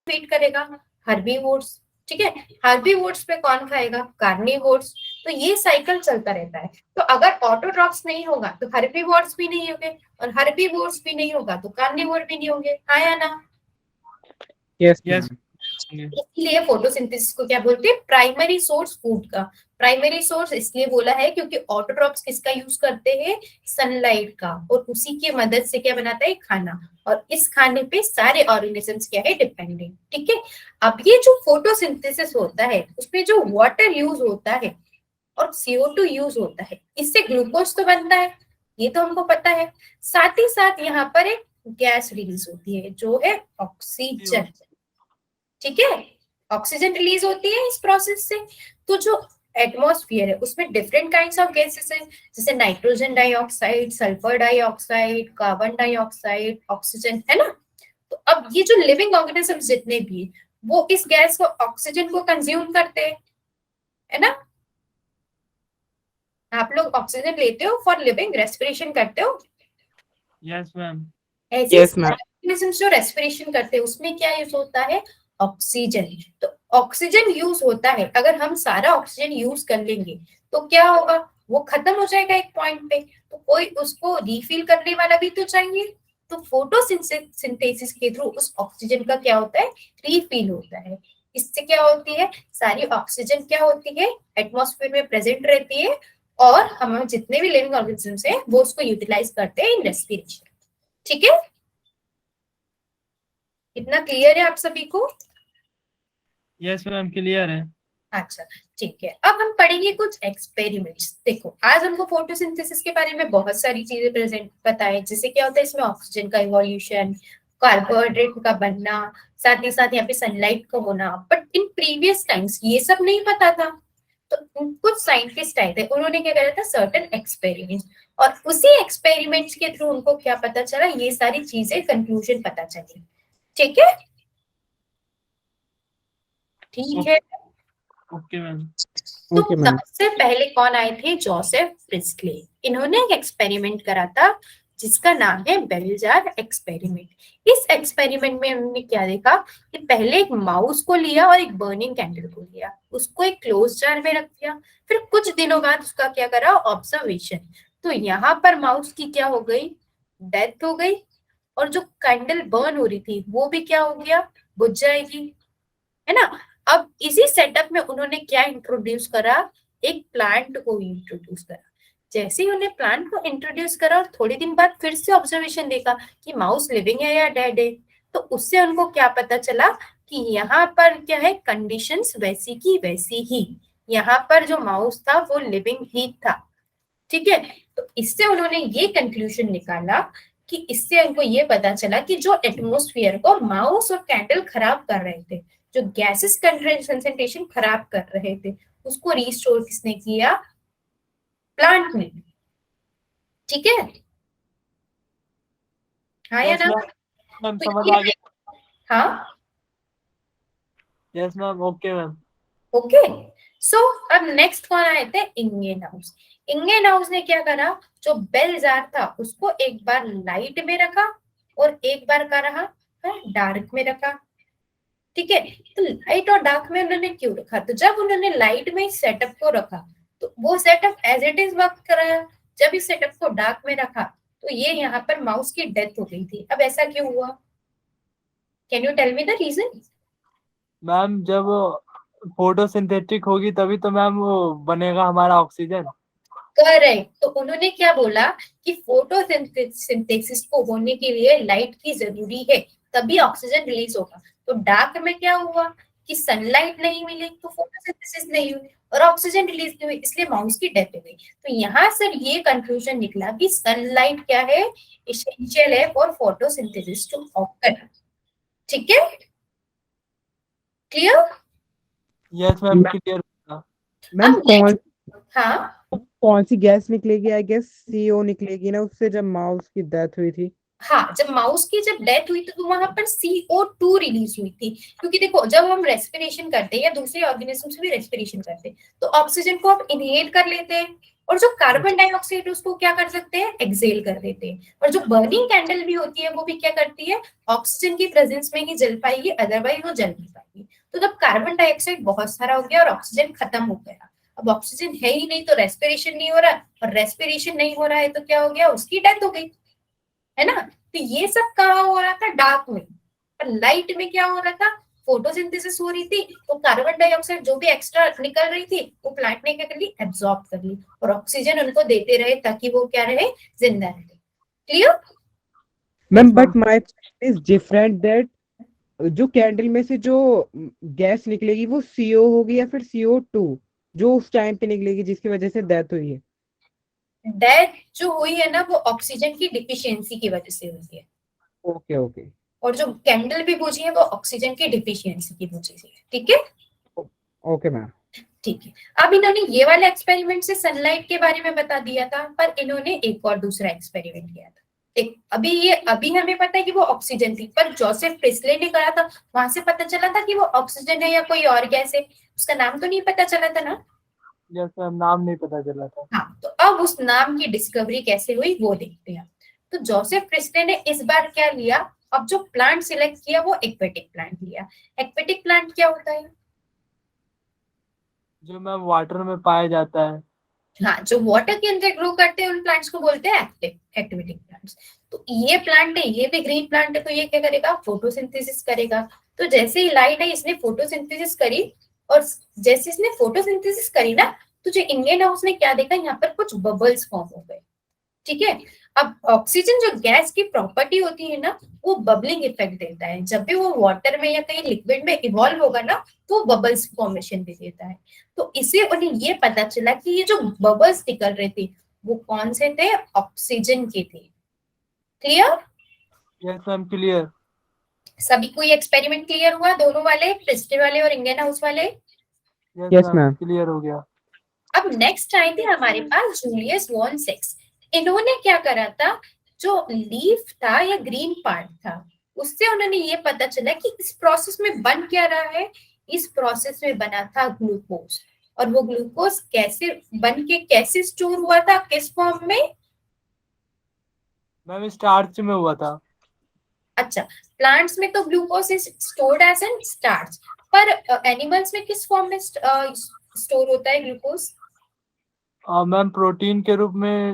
Feed करेगा? Herbivores, ठीक है। हर्बीवोर्स पे कौन खाएगा? कार्निवोर्स। तो ये साइकिल चलता रहता है। तो अगर ऑटोट्रॉफ्स नहीं होगा तो हर्बीवोर्स भी नहीं होंगे, और हर्बीवोर्स भी नहीं होगा तो कार्निवोर भी नहीं होंगे, हाँ या ना? Yes yes. इसलिए फोटोसिंथेसिस को क्या बोलते हैं? प्राइमरी सोर्स फूड का। प्राइमरी सोर्स इसलिए बोला है क्योंकि ऑटोट्रॉफ्स किसका यूज करते हैं? सनलाइट का, और उसी की मदद से क्या बनाता है? खाना। और इस खाने पे सारे ऑर्गेनिजम्स क्या है? डिपेंडेंट, ठीक है। अब ये जो फोटोसिंथेसिस होता है उसमें जो वाटर यूज होता है और CO2 यूज होता है, इससे ग्लूकोज तो बनता है, ये तो हमको पता है। साथ ही साथ यहाँ पर एक गैस रिलीज होती है जो है ऑक्सीजन, ठीक है। ऑक्सीजन रिलीज होती है इस प्रोसेस से। तो जो एटमॉस्फेयर है उसमें डिफरेंट काइंड्स ऑफ गैसेस है, जैसे nitrogen dioxide, sulphur dioxide, carbon dioxide, oxygen, है ना। तो अब ये जो लिविंग ऑर्गेनिजम्स जितने भी हैं, वो इस गैस को, ऑक्सीजन को कंज्यूम करते हैं, है ना। आप लोग ऑक्सीजन लेते हो फॉर लिविंग, रेस्पिरेशन करते हो। Yes ma'am. ऐसे यस मैम। ऑर्गेनिजम्स जो रेस्पिरेशन करते हैं उसमें क्या यूज होता है? ऑक्सीजन। तो ऑक्सीजन यूज होता है, अगर हम सारा ऑक्सीजन यूज कर लेंगे तो क्या होगा? वो खत्म हो जाएगा एक पॉइंट पे, तो कोई उसको रिफिल करने वाला भी तो चाहिए। तो फोटोसिंथेसिस के थ्रू उस ऑक्सीजन का क्या होता है? रिफिल होता है। इससे क्या होती है? सारी ऑक्सीजन क्या होती है? एटमॉस्फेयर में प्रेजेंट रहती है, और हम जितने भी लिविंग ऑर्गेनिजम्स हैं वो उसको यूटिलाइज करते हैं इन रेस्पिरेशन, ठीक है। इतना क्लियर है आप सभी को? यस मैम, क्लियर है। अच्छा, ठीक है। अब हम पढ़ेंगे कुछ एक्सपेरिमेंट्स। देखो, आज हमको फोटोसिंथेसिस के बारे में बहुत सारी चीजें प्रेजेंट पता है, जैसे क्या होता है इसमें ऑक्सीजन का इवोल्यूशन, कार्बोहाइड्रेट का बनना, साथ ही साथ यहाँ पे सनलाइट का होना। बट इन प्रीवियस टाइम्स ये सब नहीं पता था। तो कुछ साइंटिस्ट आए थे, उन्होंने क्या करा था? सर्टेन एक्सपेरिमेंट्स, और उसी एक्सपेरिमेंट्स के थ्रू उनको क्या पता चला? ये सारी चीजें, कंक्लूजन पता चली, ठीक है। ठीक है। Okay ma'am. तो ओके मैम। सबसे पहले कौन आए थे? Joseph Presley. इन्होंने एक एक्सपेरिमेंट करा था जिसका नाम है बेल जार एक्सपेरिमेंट। इस एक्सपेरिमेंट में उन्होंने क्या देखा कि पहले एक माउस को लिया और एक बर्निंग कैंडल को लिया, उसको एक क्लोज जार में रख दिया। फिर कुछ दिनों बाद उसका क्या करा? ऑब्जर्वेशन। तो यहाँ पर माउस की क्या हो गई? डेथ हो गई, और जो कैंडल बर्न हो रही थी वो भी क्या हो गया? बुझ जाएगी, है ना। अब इसी सेटअप में उन्होंने क्या इंट्रोड्यूस करा? एक प्लांट को इंट्रोड्यूस करा। जैसे ही उन्हें प्लांट को इंट्रोड्यूस करा और थोड़े दिन बाद फिर से ऑब्जर्वेशन देखा कि माउस लिविंग है या डेड है, तो उससे उनको क्या पता चला कि यहाँ पर क्या है? कंडीशंस वैसी की वैसी ही, यहाँ पर जो माउस था वो लिविंग ही था, ठीक है। तो इससे उन्होंने ये कंक्लूजन निकाला कि इससे उनको ये पता चला कि जो एटमॉस्फेयर को माउस और कैंडल खराब कर रहे थे, जो गैसेस कंसंट्रेशन खराब कर रहे थे, उसको रिस्टोर किसने किया? प्लांट ने, ठीक है। हाँ या यस ना? मैम। मैम तो समझ ये, आ गया। हाँ, yes ma'am, okay ma'am. Okay. So अब नेक्स्ट कौन आए थे? इंगेनाउस। इंगेनाउस ने क्या करा? जो बेल जार था उसको एक बार लाइट में रखा और एक बार क्या रहा? डार्क में रखा, ठीक है। तो लाइट और डार्क में उन्होंने क्यों रखा? तो जब उन्होंने लाइट में सेटअप को रखा तो वो setup as it is work कराया। जब इस सेटअप को डार्क में रखा तो ये यहाँ पर माउस की डेथ हो गई थी। अब ऐसा क्यों हुआ? Can you tell me the reason? Ma'am जब फोटोसिंथेटिक होगी तभी तो मैम वो बनेगा हमारा ऑक्सीजन। करेक्ट। तो उन्होंने क्या बोला कि फोटोसिंथेसिस को होने के लिए लाइट की जरूरी है, तभी ऑक्सीजन रिलीज होगा। तो डार्क में क्या हुआ कि सनलाइट नहीं मिली तो फोटोसिंथेसिस नहीं हुई और ऑक्सीजन रिलीज नहीं हुई, इसलिए माउस की डेथ हो गई। तो यहाँ से ये कंक्लूजन निकला कि सनलाइट क्या है? एसेंशियल है फॉर फोटोसिंथेसिस टू ऑकर, ठीक है। Clear? Yes ma'am, clear. Ma'am अब नेक्स्ट, हाँ, कौन सी गैस निकलेगी? आई गेस CO निकलेगी ना उससे, जब माउस की डेथ हुई थी। हाँ, जब माउस की जब डेथ हुई तो वहां पर CO2 रिलीज हुई थी। क्योंकि देखो, जब हम रेस्पिरेशन करते हैं या दूसरे ऑर्गेनिज्म से भी रेस्पिरेशन करते हैं तो ऑक्सीजन को आप इनहेल कर लेते हैं, और जो कार्बन डाइऑक्साइड उसको क्या कर सकते हैं, एक्सेल कर देते हैं। और जो बर्निंग कैंडल भी होती है वो भी क्या करती है, ऑक्सीजन की प्रेजेंस में ही जल पाएगी, अदरवाइज वो जल नहीं पाएगी। तो जब कार्बन डाइऑक्साइड बहुत सारा हो गया और ऑक्सीजन खत्म हो गया, अब ऑक्सीजन है ही नहीं तो रेस्पिरेशन नहीं हो रहा, और रेस्पिरेशन नहीं हो रहा है तो क्या हो गया, उसकी डेथ हो गई, है ना। तो ये सब कहाँ हो रहा था, डार्क में। पर लाइट में क्या हो रहा था, फोटोसिंथेसिस हो रही थी, तो कार्बन डाइऑक्साइड जो भी एक्स्ट्रा निकल रही थी वो प्लांट ने क्या कर ली, एब्जॉर्ब कर ली, और ऑक्सीजन उनको देते रहे ताकि वो क्या रहे, जिंदा रहे। Clear ma'am Yes, but ma'am. My is different that जो कैंडल में से जो गैस निकलेगी वो CO होगी या फिर CO2 जो उस टाइम पे निकलेगी जिसकी वजह से डेथ हुई है। डेथ जो हुई है ना वो ऑक्सीजन की डिफिशियंसी की वजह से हुई है, ओके ओके और जो कैंडल भी बुझी है वो ऑक्सीजन की डिफिशियंसी की वजह से है। ठीक है, ओके मैम। ठीक है। अब इन्होंने ये वाले एक्सपेरिमेंट से सनलाइट के बारे में बता दिया था, पर इन्होंने एक और दूसरा एक्सपेरिमेंट किया था। एक अभी हमें पता है कि वो ऑक्सीजन थी, पर जोसेफ प्रिस्ले ने करा था, वहां से पता चला था कि वो ऑक्सीजन है या कोई और गैस है, उसका नाम तो नहीं पता चला था ना। Yes, ma'am. नाम नहीं पता चला था। हाँ, तो अब उस नाम की डिस्कवरी कैसे हुई वो देखते हैं। तो जोसेफ प्रिस्ले ने इस बार क्या लिया, अब जो प्लांट सिलेक्ट किया वो एक्वेटिक प्लांट लिया। एक्वेटिक प्लांट क्या होता है, जो मैम वाटर में पाया जाता है। हाँ, जो वाटर के अंदर ग्रो करते हैं उन प्लांट्स को बोलते हैं एक्वेटिक प्लांट्स। तो ये प्लांट है, ये भी ग्रीन प्लांट है, तो ये क्या करेगा, फोटोसिंथेसिस करेगा। तो जैसे ही लाइट है इसने फोटोसिंथेसिस करी, और जैसे इसने फोटोसिंथेसिस करी ना, तो जो इंडियन हाउस ने क्या देखा, यहाँ पर कुछ बबल्स फॉर्म हो गए। ठीक है, अब ऑक्सीजन जो गैस की प्रॉपर्टी होती है ना, वो बबलिंग इफेक्ट देता है। जब भी वो वाटर में या कहीं लिक्विड में इवॉल्व होगा ना, तो बबल्स फॉर्मेशन दे देता है। तो इससे उन्हें ये पता चला कि ये जो बबल्स निकल रहे थे वो कौन से थे, ऑक्सीजन के थे। Clear, yes ma'am, clear. सभी को ये एक्सपेरिमेंट क्लियर हुआ, दोनों वाले, प्रिस्टे वाले और इंडियन हाउस वाले। Yes yes ma'am, ma'am. Clear हो गया। अब नेक्स्ट आए थे हमारे पास जूलियस वॉन सिक्स। इन्होंने क्या करा था, जो लीफ था या ग्रीन पार्ट था, उससे उन्होंने ये पता चला कि इस प्रोसेस में बन क्या रहा है। इस प्रोसेस में बना था ग्लूकोज, और वो ग्लूकोज कैसे बन के कैसे स्टोर हुआ था, किस फॉर्म में। मैम स्टार्च में हुआ था। अच्छा, प्लांट्स में तो glucose is stored as an starch, पर एनिमल्स में किस फॉर्म में स्टोर होता है ग्लूकोज। मैम प्रोटीन के रूप में।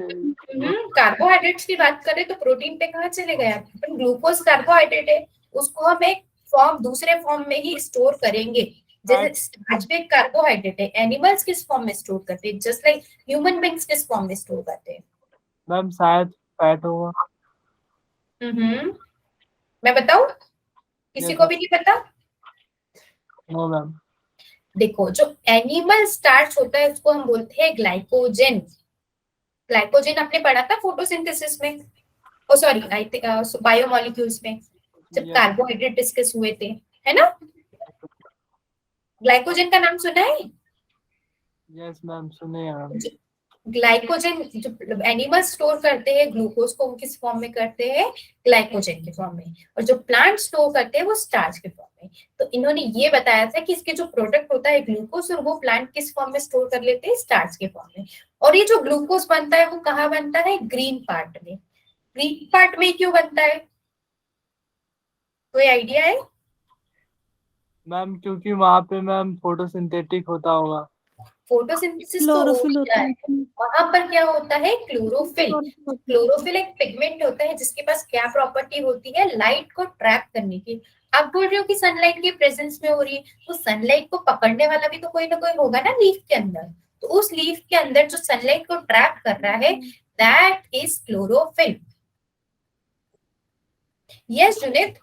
कार्बोहाइड्रेट्स की बात करें तो प्रोटीन पे कहाँ चले गए आप, अपन ग्लूकोज कार्बोहाइड्रेट है, उसको हम एक फॉर्म दूसरे फॉर्म में ही स्टोर करेंगे। जैसे स्टार्च भी कार्बोहाइड्रेट है, एनिमल्स किस फॉर्म में स्टोर करते हैं, जस्ट लाइक ह्यूमन बींग्स किस फॉर्म में स्टोर करते हैं। मैम शायद फैट होगा। मैं बताऊं, किसी यस को भी नहीं पता। No ma'am. देखो, जो एनिमल स्टार्च होता है उसको हम बोलते हैं ग्लाइकोजन। ग्लाइकोजन आपने पढ़ा था फोटोसिंथेसिस में, ओ सॉरी आई थिंक बायोमोलिक्यूल्स में, जब यस कार्बोहाइड्रेट डिस्कस हुए थे, है ना। ग्लाइकोजन का नाम सुना है। यस मैम, सुने हैं मैम। ग्लाइकोजन जो एनिमल स्टोर करते हैं ग्लूकोज को, वो किस फॉर्म में करते हैं, ग्लाइकोजन के फॉर्म में, और जो प्लांट स्टोर करते हैं वो स्टार्च के फॉर्म में। तो इन्होंने ये बताया था कि इसके जो प्रोडक्ट होता है ग्लूकोज, और वो प्लांट किस फॉर्म में स्टोर कर लेते हैं, स्टार्च के फॉर्म में। और ये जो ग्लूकोज बनता है वो कहाँ बनता है, ग्रीन पार्ट में। ग्रीन पार्ट में क्यों बनता है, कोई आइडिया है। मैम क्योंकि वहां पे मैम फोटोसिंथेटिक होता होगा। फोटोसिंथेसिस तो हो क्लोरोफिल ही होता रहा है। है, वहां पर क्या होता है, क्लोरोफिल। क्लोरोफिल एक पिगमेंट होता है जिसके पास क्या प्रॉपर्टी होती है, लाइट को ट्रैप करने की। आप बोल रहे हो कि सनलाइट के प्रेजेंस में हो रही है, तो सनलाइट को पकड़ने वाला भी तो कोई ना कोई होगा ना लीफ के अंदर। तो उस लीफ के अंदर जो सनलाइट को ट्रैप कर रहा है, that is chlorophyll. Yes Junaid,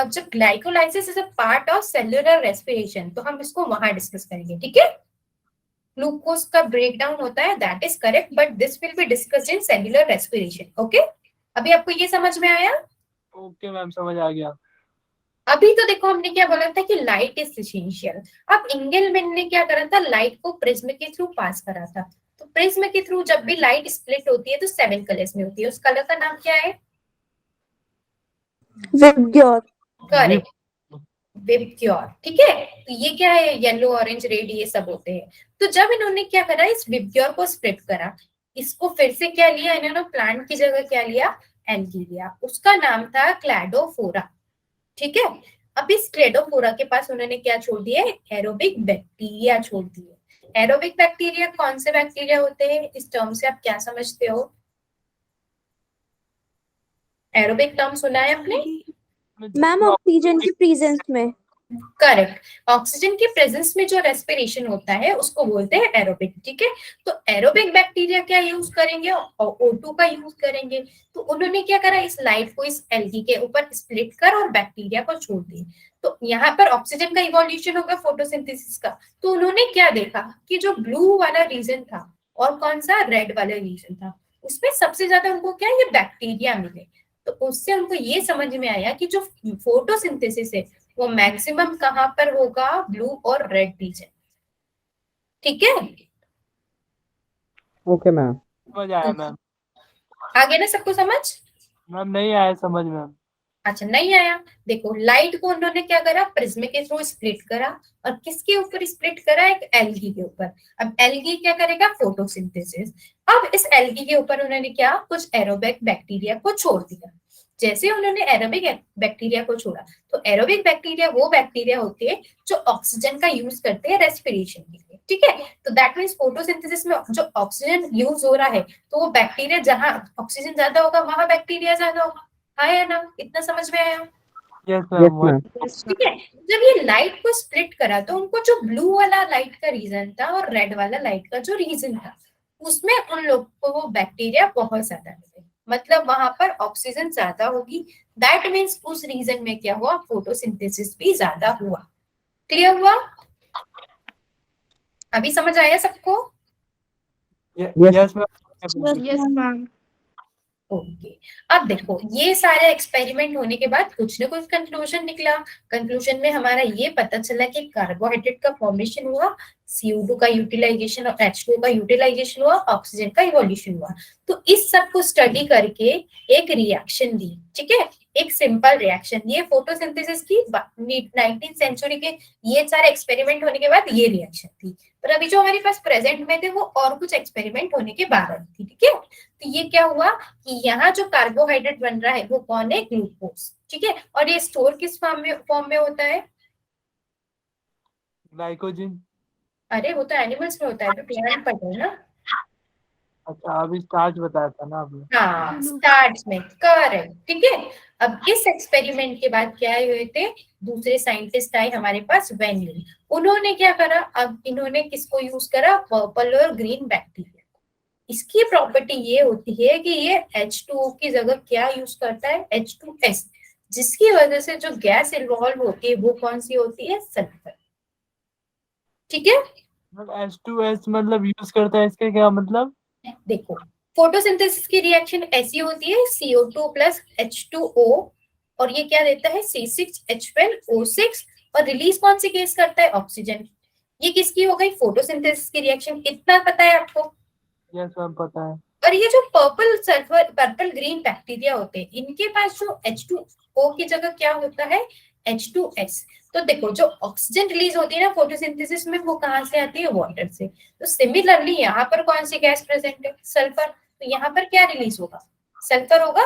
जब glycolysis is a part of cellular respiration, तो हम इसको वहां डिस्कस करेंगे, ठीक है। ग्लूकोज का ब्रेकडाउन होता है, that is correct, but this will be discussed in cellular respiration, okay. अभी आपको ये समझ में आया। ओके मैम, समझ आ गया। अभी तो देखो हमने क्या बोला था कि लाइट इज एसेंशियल। अब इंगेलमैन ने क्या करा था, लाइट को प्रिज्म के थ्रू पास करा था। तो प्रिज्म के थ्रू जब भी लाइट स्प्लिट होती है तो 7 कलर्स में होती है, उस कलर का नाम क्या है, विबग्योर। Correct, VIBGYOR. ठीक है, तो ये क्या है, येलो ऑरेंज रेड ये सब होते हैं। तो जब इन्होंने क्या करा, इस विबग्योर को स्प्लिट करा, इसको फिर से क्या लिया इन्होंने, प्लांट की जगह क्या लिया, एल्गी लिया, उसका नाम था क्लैडोफोरा। ठीक है, अब इस क्लैडोफोरा के पास उन्होंने क्या छोड़ दिया, एरोबिक बैक्टीरिया छोड़ दिए। एरोबिक बैक्टीरिया कौन से बैक्टीरिया होते हैं, इस टर्म से आप क्या समझते हो, एरोबिक टर्म सुना है आपने, मैम ऑक्सीजन की प्रेजेंस में। करेक्ट, ऑक्सीजन की प्रेजेंस में जो रेस्पिरेशन होता है उसको बोलते हैं एरोबिक। ठीक है, तो एरोबिक बैक्टीरिया क्या यूज करेंगे, O2 का यूज करेंगे। तो उन्होंने क्या करा, इस लाइट को इस एल्गी के ऊपर स्प्लिट कर और बैक्टीरिया को छोड़ दी। तो यहाँ पर ऑक्सीजन का इवोल्यूशन होगा फोटोसिंथेसिस का। तो उन्होंने क्या देखा कि जो ब्लू वाला रीजन था और कौन सा रेड वाला रीजन था, उसमें सबसे ज्यादा उनको क्या, ये बैक्टीरिया मिले। तो उससे उनको ये समझ में आया कि जो फोटोसिंथेसिस है वो मैक्सिमम कहां पर होगा, ब्लू और रेड रीजन। ठीक है, ओके मैम। समझ आया मैम। आगे ना सबको समझ, मैम नहीं आया समझ मैम। अच्छा नहीं आया, देखो लाइट को उन्होंने क्या करा, प्रिज्म के थ्रू स्प्लिट करा, और किसके ऊपर स्प्लिट करा, एक एल्गी के ऊपर। अब एल्गी क्या करेगा, फोटोसिंथेसिस। अब इस एल्गी के ऊपर उन्होंने क्या, कुछ एरोबिक बैक्टीरिया को छोड़ दिया। जैसे उन्होंने एरोबिक बैक्टीरिया को छोड़ा, तो एरोबिक बैक्टीरिया वो बैक्टीरिया होते हैं जो ऑक्सीजन का यूज करते हैं रेस्पिरेशन के लिए। ठीक है, तो दैट मीन्स फोटोसिंथेसिस में जो ऑक्सीजन यूज हो रहा है, तो वो बैक्टीरिया जहां ऑक्सीजन ज्यादा होगा वहां बैक्टीरिया ज्यादा होगा। हाँ या ना, इतना समझ में आया। Yes yes ma'am. मैम। ठीक है, जब ये लाइट को स्प्लिट करा तो उनको जो ब्लू वाला लाइट का रीजन था और रेड वाला लाइट का जो रीजन था, उसमें उन लोग को वो बैक्टीरिया बहुत ज्यादा मिले, मतलब वहां पर ऑक्सीजन ज्यादा होगी। दैट मीन्स उस रीजन में क्या हुआ, फोटोसिंथेसिस भी ज्यादा हुआ। क्लियर हुआ, अभी समझ आया सबको। Yes ma'am. Yes ma'am. Okay, अब देखो ये सारे एक्सपेरिमेंट होने के बाद कुछ ना कुछ कंक्लूजन निकला। कंक्लूजन में हमारा ये पता चला कि कार्बोहाइड्रेट का फॉर्मेशन हुआ, CO2 का यूटिलाइजेशन और H2O का यूटिलाइजेशन हुआ, ऑक्सीजन का इवोल्यूशन हुआ। तो इस सब को स्टडी करके एक रिएक्शन दी। ठीक है, एक सिंपल रिएक्शन, ये फोटोसिंथेसिस की 19th सेंचुरी के ये सारे एक्सपेरिमेंट होने के बाद ये रिएक्शन थी। पर अभी जो हमारे पास प्रेजेंट में थे वो और कुछ एक्सपेरिमेंट होने के बाद थी। ठीक है, तो ये क्या हुआ कि यहाँ जो कार्बोहाइड्रेट बन रहा है वो कौन है, ग्लूकोज। ठीक है, और ये स्टोर किस फॉर्म में होता है, ग्लाइकोजन। अरे वो तो एनिमल्स में होता है, तो प्लांट पर है ना। अच्छा अभी स्टार्च बताया था ना आपने। हाँ, स्टार्च में, करेक्ट। ठीक है, अब इस एक्सपेरिमेंट के बाद क्या हुए थे, दूसरे साइंटिस्ट आए हमारे पास, वेनली। उन्होंने क्या करा, अब इन्होंने किसको यूज करा, पर्पल और ग्रीन बैक्टीरिया। इसकी प्रॉपर्टी ये होती है कि ये H2O की जगह क्या यूज करता है, H2S, जिसकी वजह से जो गैस इन्वॉल्व होती है वो कौन सी होती है, सल्फर। ठीक है, H2S मतलब यूज करता है, इसका क्या मतलब। देखो फोटोसिंथेसिस की रिएक्शन ऐसी होती है, CO2 प्लस H2O, और ये क्या देता है, C6H12O6, और रिलीज कौन सी गैस करता है, ऑक्सीजन। ये किसकी हो गई, फोटोसिंथेसिस की रिएक्शन, इतना पता है आपको। यस मैम पता है। और ये जो purple sulphur, purple green bacteria होते हैं, इनके पास जो H2O की जगह क्या होता है, H2S। तो देखो जो ऑक्सीजन रिलीज होती है ना फोटोसिंथेसिस में, वो कहाँ से आती है, वाटर से। तो सिमिलरली यहाँ पर कौन सी गैस प्रेजेंट है, सल्फर। तो यहाँ पर क्या रिलीज होगा, सल्फर होगा।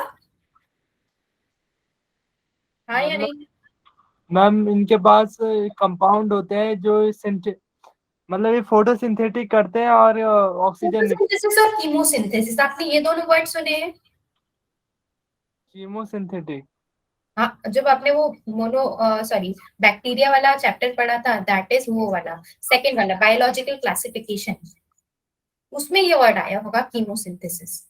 हाँ या मतलब नहीं, मैम इनके पास कंपाउंड होते हैं जो मतलब ये फोटोसिंथेटिक करते हैं और ऑक्सीजन। फोटोसिंथेसिस और कीमोसिंथेसिस, आपने ये दोनों वर्ड सुने हैं। कीमोसिंथेटिक। हाँ, जब आपने वो सॉरी बैक्टीरिया वाला चैप्टर पढ़ा था, दैट इज वो वाला सेकंड वाला बायोलॉजिकल क्लासिफिकेशन, उसमें ये वर्ड आया होगा, कीमोसिंथेसिस।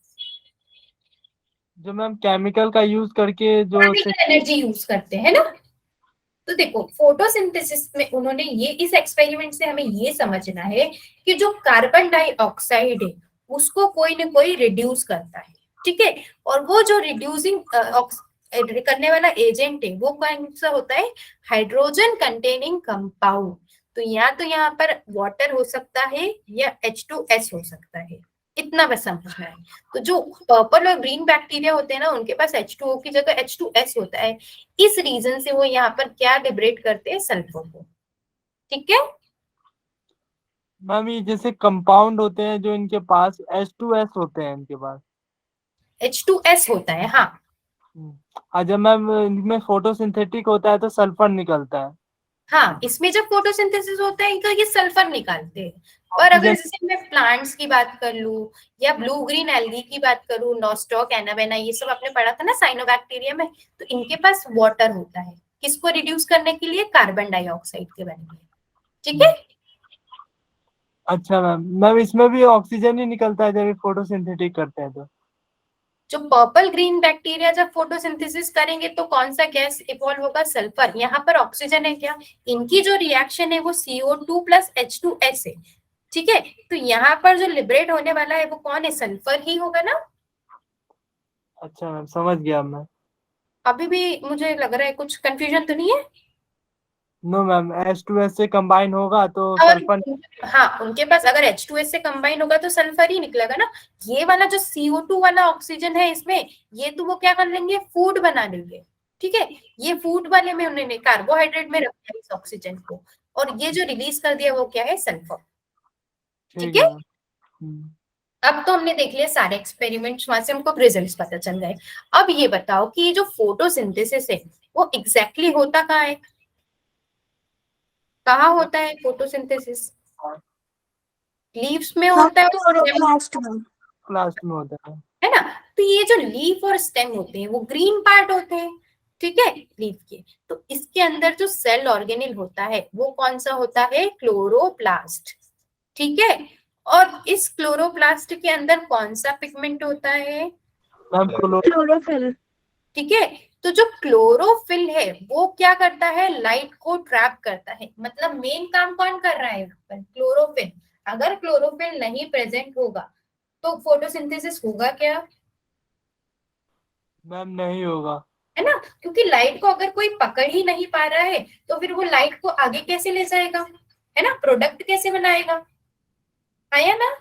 जो मैम केमिकल का यूज करके जो पार्टिकल एनर्जी यूज करते हैं ना। तो देखो फोटोसिंथेसिस में उन्होंने ये, इस एक्सपेरिमेंट से हमें ये समझना है कि जो कार्बन डाइऑक्साइड है उसको कोई ना कोई रिड्यूस करता है। ठीक है, और वो जो रिड्यूसिंग करने वाला एजेंट है वो कौन सा होता है, हाइड्रोजन कंटेनिंग कंपाउंड। तो यहाँ पर वाटर हो सकता है या H2S हो सकता है, इतना बस समझना है। तो जो पर्पल और ग्रीन बैक्टीरिया होते हैं ना, उनके पास H2O की जगह H2S होता है। इस रीजन से वो यहाँ पर क्या लिबरेट करते हैं, सल्फर को। ठीक है, मैम ये जैसे कंपाउंड होते हैं जो इनके पास H2S होते हैं इनके पास। H2S होता है, हाँ। और जब मैम इनमें फोटोसिंथेटिक होता है तो सल्फर निकलता है। हाँ, इसमें जब फोटोसिंथेसिस होता है तो ये सल्फर निकालते हैं। और अगर ऑक्सीजन। जैसे मैं प्लांट्स की बात कर लूं या ब्लू ग्रीन एल्गी की बात करूं, नॉस्टॉक, एनावेना, ये सब आपने पढ़ा था ना साइनोबैक्टीरिया में, तो इनके पास वाटर होता है किसको रिड्यूस करने के लिए, कार्बन डाइऑक्साइड के बारे में। ठीक है। अच्छा मैम, मैम इसमें भी ऑक्सीजन ही निकलता है जब ये फोटोसिंथेटिक करते हैं तो। जो पर्पल ग्रीन बैक्टीरिया जब फोटोसिंथेसिस करेंगे तो कौन सा गैस इवॉल्व होगा, सल्फर। यहाँ पर ऑक्सीजन है क्या, इनकी जो रिएक्शन है वो CO2 प्लस H2S है। ठीक है, तो यहाँ पर जो लिबरेट होने वाला है वो कौन है, सल्फर ही होगा ना। अच्छा मैम, समझ गया मैं। अभी भी मुझे लग रहा है कुछ कंफ्यूजन तो नहीं है। नो मैम, H2S से कंबाइन होगा तो और सल्फर। हाँ, उनके पास अगर H2S से कंबाइन होगा तो सल्फर ही निकलेगा ना। ये वाला जो CO2 वाला ऑक्सीजन है इसमें, ये तो वो क्या कर लेंगे, फूड बना लेंगे। ठीक है, ये फूड वाले में उन्होंने कार्बोहाइड्रेट में रखा है इस ऑक्सीजन को, और ये जो रिलीज कर दिया वो क्या है, सल्फर। ठीक ठीक है, है मैम। अब तो हमने देख लिया सारे एक्सपेरिमेंट्स, वहां से हमको रिजल्ट्स पता चल गए। अब ये बताओ कि ये जो फोटोसिंथेसिस है वो एग्जैक्टली होता कहाँ है, कहाँ होता है फोटोसिंथेसिस, लीव्स में हाँ, होता है और स्टेम, क्लोरोप्लास्ट में। लास्ट में होता है। है ना। तो ये जो लीफ और स्टेम होते हैं वो ग्रीन पार्ट होते हैं। ठीक है, लीफ के, तो इसके अंदर जो सेल ऑर्गेनिल होता है वो कौन सा होता है, क्लोरोप्लास्ट। ठीक है, और इस क्लोरोप्लास्ट के अंदर कौन सा पिगमेंट होता है, मैम क्लोरोफिल। ठीक है। तो जो क्लोरोफिल है वो क्या करता है, लाइट को ट्रैप करता है। मतलब मेन काम कौन कर रहा है यहाँ पर, क्लोरोफिल। अगर क्लोरोफिल नहीं प्रेजेंट होगा तो फोटोसिंथेसिस होगा क्या, मैम नहीं होगा। है ना। क्योंकि लाइट को अगर कोई पकड़ ही नहीं पा रहा है तो फिर वो लाइट को आगे कैसे ले जाएगा, है ना, प्रोडक्ट कैसे बनाएगा, आया ना।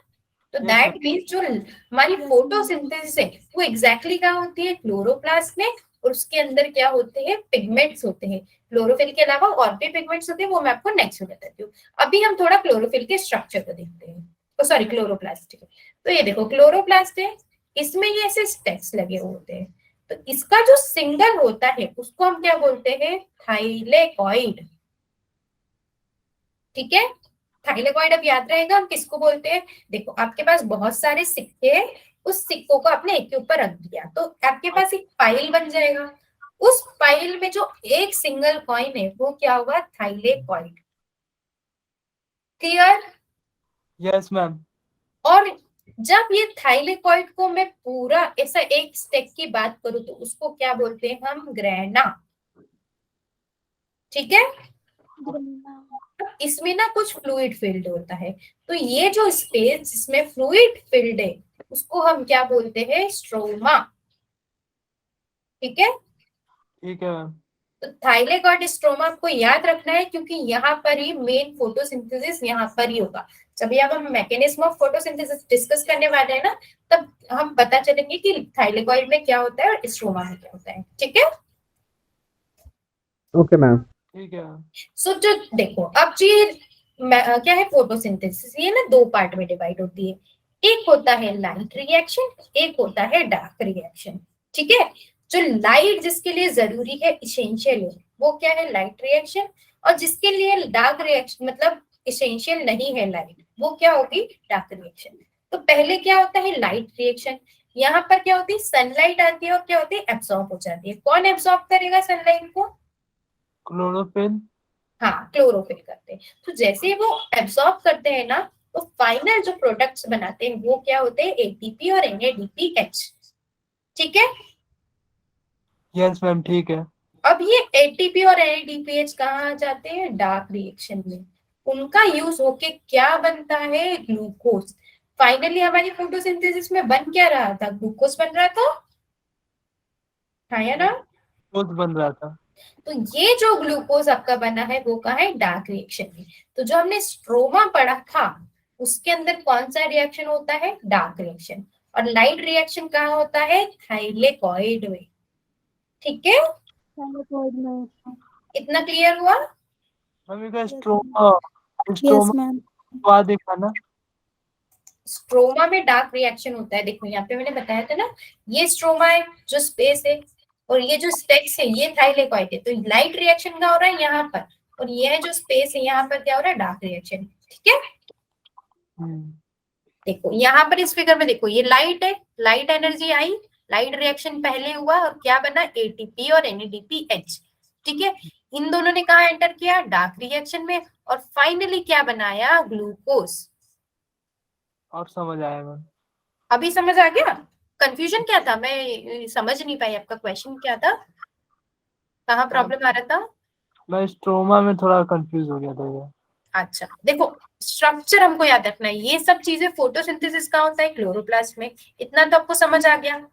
तो यस दैट मैम। मीन्स जो हमारी फोटोसिंथेसिस है वो एग्जैक्टली क्या होती है, क्लोरोप्लास्ट में। और उसके अंदर क्या होते हैं, पिगमेंट्स होते हैं। क्लोरोफिल के अलावा और भी पिगमेंट्स होते हैं, वो मैं आपको नेक्स्ट में बताती हूँ। अभी हम थोड़ा क्लोरोफिल के स्ट्रक्चर को देखते हैं, तो सॉरी क्लोरोप्लास्ट के। तो ये देखो क्लोरोप्लास्ट है, इसमें ये ऐसे स्टेक्स लगे हुए होते हैं। तो इसका जो सिंगल होता है उसको हम क्या बोलते हैं, थाइलेकॉइड। ठीक है, थाइलेकॉइड अब याद रहेगा हम किसको बोलते हैं। देखो आपके पास बहुत सारे सिक्के हैं, उस सिक्कों को आपने एक के ऊपर रख दिया तो आपके पास एक पाइल बन जाएगा। उस पाइल में जो एक सिंगल कॉइन है वो क्या होगा, थाइलेकॉइड। क्लियर। Yes ma'am. और जब ये थाइलेकॉइड को मैं पूरा ऐसा एक स्टेक की बात करूं तो उसको क्या बोलते हैं हम, ग्रैना। ठीक है, इसमें ना कुछ फ्लूइड फील्ड होता है। तो ये जो स्पेस जिसमें फ्लूइड फील्ड है उसको हम क्या बोलते हैं, स्ट्रोमा। ठीक है, ठीक है मैम। तो थाइलेकॉइड स्ट्रोमा आपको याद रखना है क्योंकि यहाँ पर ही मेन फोटोसिंथेसिस यहाँ पर ही होगा। जब ये अब हम मैकेनिज्म ऑफ फोटोसिंथेसिस डिस्कस करने वाले हैं ना, तब हम पता चलेंगे कि थाइलेकॉइड में क्या होता है और स्ट्रोमा में क्या होता है। ठीक है, ओके मैम। ठीक है मैम। सो जो देखो अब ये क्या है, फोटोसिंथेसिस ये ना दो पार्ट में डिवाइड होती है। एक होता है लाइट रिएक्शन, एक होता है डार्क रिएक्शन। ठीक है, जो लाइट जिसके लिए जरूरी है, इसेंशियल है, वो क्या है, लाइट रिएक्शन। और जिसके लिए डार्क रिएक्शन मतलब इसेंशियल नहीं है लाइट, वो क्या होगी, डार्क रिएक्शन। तो पहले क्या होता है, लाइट रिएक्शन। यहाँ पर क्या होती है, सनलाइट आती है और क्या होती है, एब्सॉर्ब हो जाती है। कौन एब्सॉर्ब करेगा सनलाइट को, क्लोरोफिल। हाँ, क्लोरोफिल करते हैं। तो जैसे वो एब्सॉर्ब करते हैं ना, तो फाइनल जो प्रोडक्ट्स बनाते हैं वो क्या होते हैं, ATP और NADPH। ठीक है, यस मैम, ठीक है। अब ये ATP और NADPH कहाँ जाते हैं, डार्क रिएक्शन में। उनका यूज होके क्या बनता है, ग्लूकोज। फाइनली हमारी फोटोसिंथेसिस में बन क्या रहा था, ग्लूकोज बन रहा था, हाँ या ना। खुद बन रहा था। तो ये जो ग्लूकोज आपका बना है वो कहाँ है, डार्क रिएक्शन में। तो जो हमने स्ट्रोमा पढ़ा था उसके अंदर कौन सा रिएक्शन होता है, डार्क रिएक्शन। और लाइट रिएक्शन कहाँ होता है, थाइलेकॉइड में। ठीक है, इतना क्लियर हुआ। मैम इसका स्ट्रोमा यस स्ट्रोमा मैम। वहाँ देखा ना। स्ट्रोमा में डार्क रिएक्शन होता है, देखो यहाँ पे मैंने बताया था ना, ये स्ट्रोमा है जो स्पेस है, और ये जो स्टेक्स है ये थाइलेकॉइड है। तो लाइट रिएक्शन क्या हो रहा है यहाँ पर, और ये है जो स्पेस है यहाँ पर क्या हो रहा है, डार्क रिएक्शन। ठीक है, देखो यहाँ पर इस फिगर में देखो, ये लाइट है, लाइट एनर्जी आई, लाइट रिएक्शन पहले हुआ और क्या बना, एटीपी और NADPH। ठीक है, इन दोनों ने कहा एंटर किया, डार्क रिएक्शन में, और फाइनली क्या बनाया, ग्लूकोज। और समझ आया मैम। अभी समझ आ गया? कंफ्यूजन क्या था, मैं समझ नहीं पाई, आपका क्वेश्चन क्या था, कहाँ प्रॉब्लम आ रहा था? मैं स्ट्रोमा में थोड़ा कंफ्यूज हो गया था ये। अच्छा देखो, स्ट्रक्चर हमको याद रखना है, ये सब चीजें फोटोसिंथेसिस का होता है क्लोरोप्लास्ट में, इतना तो आपको समझ आ गया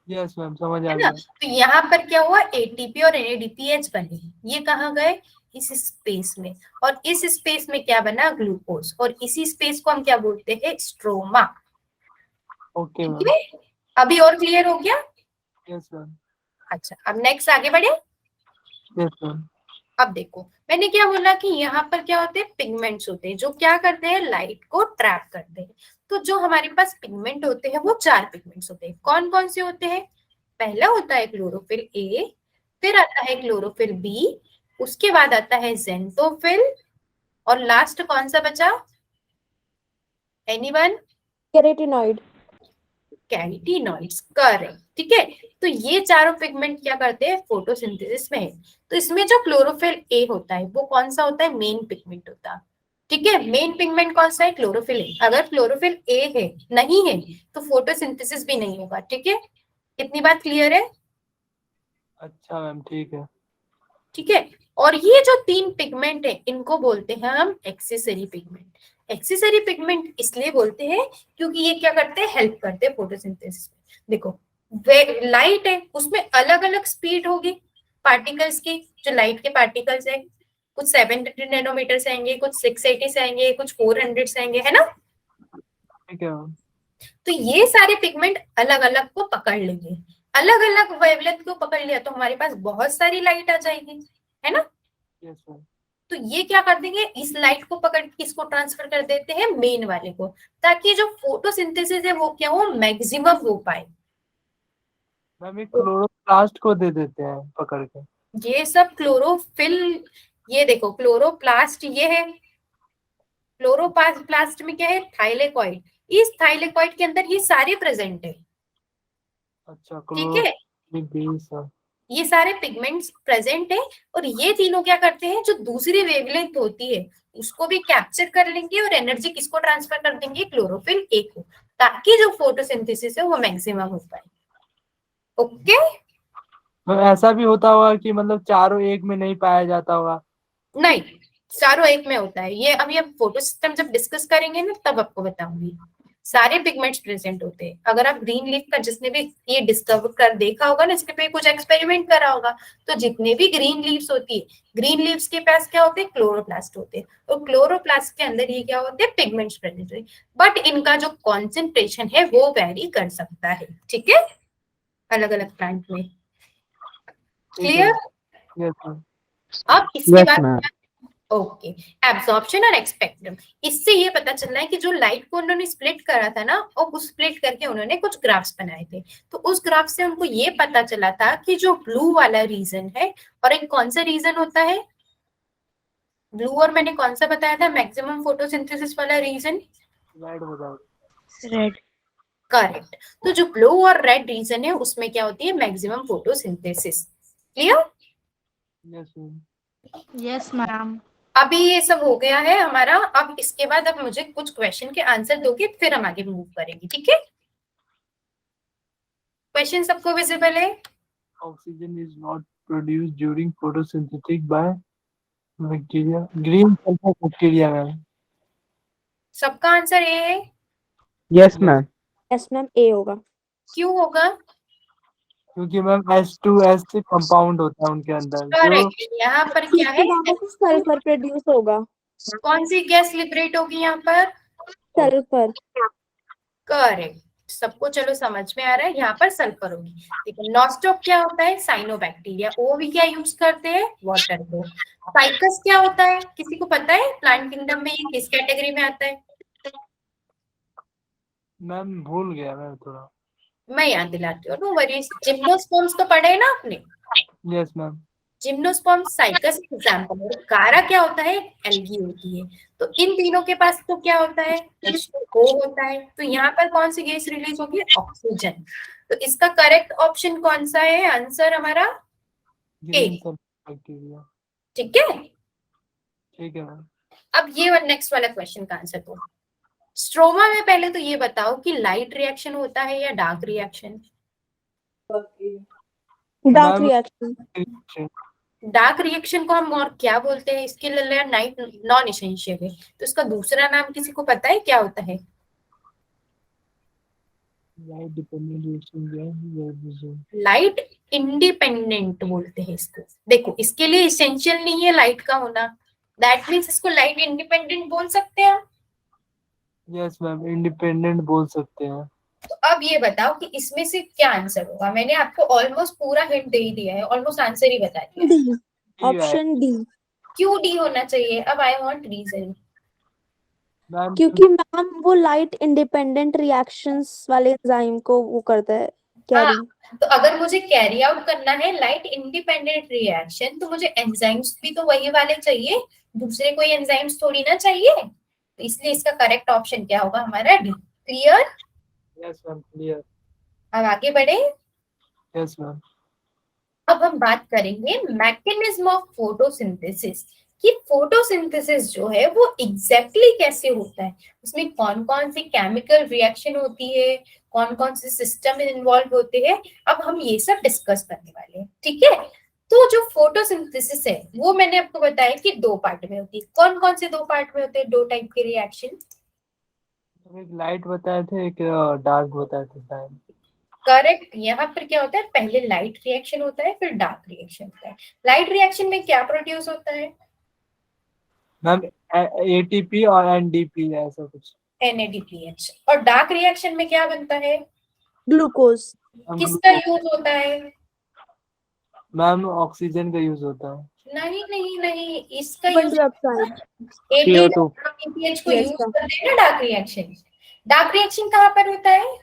यस मैम, समझ आ है ना। गया। तो यहाँ पर क्या हुआ, एटीपी और NADPH बने, ये कहाँ गए, इस स्पेस में, और इस स्पेस में क्या बना, ग्लूकोज, और इसी स्पेस को हम क्या बोलते हैं, स्ट्रोमा। ओके ठीक मैम। है, अभी और क्लियर हो गया? Yes ma'am. अच्छा, अब नेक्स्ट आगे बढ़े। Yes ma'am. अब देखो, मैंने क्या बोला कि यहाँ पर क्या होते हैं, पिगमेंट्स होते हैं जो क्या करते हैं, लाइट को ट्रैप करते हैं। तो जो हमारे पास पिगमेंट होते हैं वो 4 पिगमेंट्स होते हैं। कौन कौन से होते हैं, पहला होता है क्लोरोफिल ए, फिर आता है क्लोरोफिल बी, उसके बाद आता है जेंटोफिल, और लास्ट कौन सा बचा, एनीवन? कैरोटीनॉइड। Carotenoids, correct. ठीक है, तो ये चारों पिगमेंट क्या करते हैं, फोटोसिंथेसिस में है। तो इसमें जो क्लोरोफिल ए होता है वो कौन सा होता है, मेन पिगमेंट होता है। ठीक है, मेन पिगमेंट कौन सा है, क्लोरोफिल ए। अगर क्लोरोफिल ए है नहीं है तो फोटोसिंथेसिस भी नहीं होगा। ठीक है, इतनी बात क्लियर है? अच्छा मैम, ठीक है। ठीक है, और ये जो 3 पिगमेंट है इनको बोलते हैं हम एक्सेसरी पिगमेंट। एक्सेसरी पिगमेंट इसलिए बोलते हैं क्योंकि ये क्या करते हैं, हेल्प करते हैं फोटोसिंथेसिस में। देखो, लाइट है उसमें अलग अलग स्पीड होगी पार्टिकल्स की, जो लाइट के पार्टिकल्स है, कुछ 700 नैनोमीटर से आएंगे, कुछ 680 से आएंगे, कुछ 400 से आएंगे, है ना। ठीक है मैम। तो ये सारे पिगमेंट अलग अलग को पकड़ लेंगे, अलग अलग वेवलेंथ को पकड़ लिया तो हमारे पास बहुत सारी लाइट आ जाएगी, है ना। Yes ma'am. तो ये क्या कर देंगे, इस लाइट को पकड़ के इसको ट्रांसफर कर देते हैं मेन वाले को, ताकि जो फोटोसिंथेसिस है वो क्या हो, मैक्सिमम हो पाए। मैम एक क्लोरोप्लास्ट को दे देते हैं पकड़ के। ये सब क्लोरोफिल, ये देखो क्लोरोप्लास्ट ये है, क्लोरोप्लास्ट में क्या है, थाइलेकॉइड, इस थाइलेकॉइड के अंदर ये सारे प्रेजेंट है। अच्छा, ठीक है, क्लोरोप्लास्ट। ये सारे पिगमेंट्स प्रेजेंट है, और ये तीनों क्या करते हैं, जो दूसरी वेवलेंथ होती है उसको भी कैप्चर कर लेंगे, और एनर्जी किसको ट्रांसफर कर देंगे, क्लोरोफिल ए को, ताकि जो फोटोसिंथेसिस है वो मैक्सिमम हो पाए। ओके, मैम ऐसा भी होता होगा कि मतलब चारों एक में नहीं पाया जाता होगा। नहीं, चारों एक में होता है, ये अभी हम फोटो सिस्टम जब डिस्कस करेंगे ना तब आपको बताऊंगी। सारे पिगमेंट्स प्रेजेंट होते हैं। अगर आप ग्रीन लीफ का जिसने भी ये डिस्कवर कर देखा होगा ना, इसके पे कुछ एक्सपेरिमेंट करा होगा, तो जितने भी ग्रीन लीव्स होती है, ग्रीन लीव्स के पास क्या होते हैं, क्लोरोप्लास्ट होते हैं, और क्लोरोप्लास्ट के अंदर ये क्या होते हैं, पिगमेंट्स प्रेजेंट होते हैं, बट इनका जो कॉन्सेंट्रेशन है वो वेरी कर सकता है। ठीक है, अलग अलग प्लांट में। क्लियर? Yes ma'am. अब इसके यस बाद मैम। ओके, एब्जॉर्प्शन और एक्सपेक्ट्रम, इससे ये पता चल रहा है कि जो लाइट को उन्होंने स्प्लिट करा था ना, और उस स्प्लिट करके उन्होंने कुछ ग्राफ्स बनाए थे, तो उस ग्राफ से उनको ये पता चला था कि जो ब्लू वाला रीजन है, और एक कौन सा रीजन होता है ब्लू, और मैंने कौन सा बताया था मैक्सिमम फोटोसिंथेसिस वाला रीजन, रेड हो जाएगा। रेड। करेक्ट। तो जो ब्लू और रेड रीजन है उसमें क्या होती है, maximum photosynthesis. Clear? Yes ma'am. Yes ma'am. अभी ये सब हो गया है हमारा। अब इसके बाद अब मुझे कुछ क्वेश्चन के आंसर दोगे, फिर हम आगे मूव करेंगे। ठीक है, क्वेश्चन सबको विजिबल है? Oxygen is not produced during photosynthetic by bacteria, green sulphur bacteria ma'am. सबका आंसर ए है? Yes ma'am. यस मैम, ए होगा। क्यों होगा? क्योंकि मैम H2S कंपाउंड होता है उनके अंदर जो करेक्ट, यहाँ पर क्या है, सल्फर प्रोड्यूस होगा। कौन सी गैस लिबरेट होगी यहाँ पर, सल्फर। करेक्ट। सबको चलो समझ में आ रहा है। यहाँ पर सल्फर होगी। देखो नॉस्टॉक क्या होता है, साइनोबैक्टीरिया। ओ भी क्या यूज करते हैं, वाटर को। फाइकस क्या होता है, किसी को पता है प्लांट किंगडम में ये किस कैटेगरी में आता है? मैम भूल गया मैं थोड़ा। मैं याद दिलाती हूँ, नो वरीज। जिम्नोस्पर्म्स तो पढ़े ना आपने? Yes ma'am. Gymnosperm cycas example है। कारा क्या होता है, एल्गी होती है। तो इन तीनों के पास तो क्या होता है, H2O होता है। तो यहाँ पर कौन सी गैस रिलीज होगी, ऑक्सीजन। तो इसका करेक्ट ऑप्शन कौन सा है, आंसर हमारा ग्रीन ए। बैक्टीरिया। ठीक है। ठीक है मैम। अब ये नेक्स्ट वाला क्वेश्चन का आंसर दो। स्ट्रोमा में पहले तो ये बताओ कि लाइट रिएक्शन होता है या dark reaction? Dark ma'am reaction. Dark reaction को हम और क्या बोलते हैं, इसके लिए नाइट नॉन एसेंशियल है। तो इसका दूसरा नाम किसी को पता है क्या होता है? Light dependent reaction. Light independent बोलते हैं इसको। देखो इसके लिए इसेंशियल नहीं है लाइट का होना, दैट मीन्स इसको लाइट इंडिपेंडेंट बोल सकते हैं। यस मैम, इंडिपेंडेंट बोल सकते हैं। तो अब ये बताओ कि इसमें से क्या आंसर होगा। मैंने आपको ऑलमोस्ट पूरा हिंट दे ही दिया है, ऑलमोस्ट आंसर ही बता दिया है। D, option D. क्यों डी होना चाहिए, अब आई वांट रीजन। मैम क्योंकि मैम वो लाइट इंडिपेंडेंट रिएक्शंस वाले एंजाइम को वो करता है, हाँ, कैरी। तो अगर मुझे कैरी आउट करना है लाइट इंडिपेंडेंट रिएक्शन, तो मुझे एंजाइम्स भी तो वही वाले चाहिए, दूसरे कोई एंजाइम्स थोड़ी ना चाहिए। तो इसलिए इसका करेक्ट ऑप्शन क्या होगा हमारा, D. Clear? Yes ma'am, clear. अब आगे बढ़े। Yes ma'am. अब हम बात करेंगे मैकेनिज्म ऑफ फोटोसिंथेसिस, कि फोटोसिंथेसिस जो है वो एग्जैक्टली कैसे होता है, उसमें कौन कौन सी केमिकल रिएक्शन होती है, कौन कौन से सिस्टम इन्वॉल्व होते हैं। अब हम ये सब डिस्कस करने वाले हैं, ठीक है। तो जो फोटोसिंथेसिस है वो मैंने आपको बताया कि दो पार्ट में होती है। कौन कौन से दो पार्ट में होते हैं, दो टाइप के रिएक्शन? एक लाइट बताए थे, एक डार्क बताए थे शायद। करेक्ट। यहाँ पर क्या होता है, पहले लाइट रिएक्शन होता है फिर डार्क रिएक्शन होता है। लाइट रिएक्शन में क्या प्रोड्यूस होता है, मैम एटीपी और एनडीपी ऐसा कुछ। NADPH। और डार्क रिएक्शन में क्या बनता है, ग्लूकोज। किसका यूज होता है? मैम ऑक्सीजन का यूज होता है। नहीं नहीं नहीं, इसका carbon use dioxide. CO2। NADPH को Yes, यूज sir. करते हैं ना डार्क रिएक्शन। डार्क रिएक्शन कहाँ पर होता है,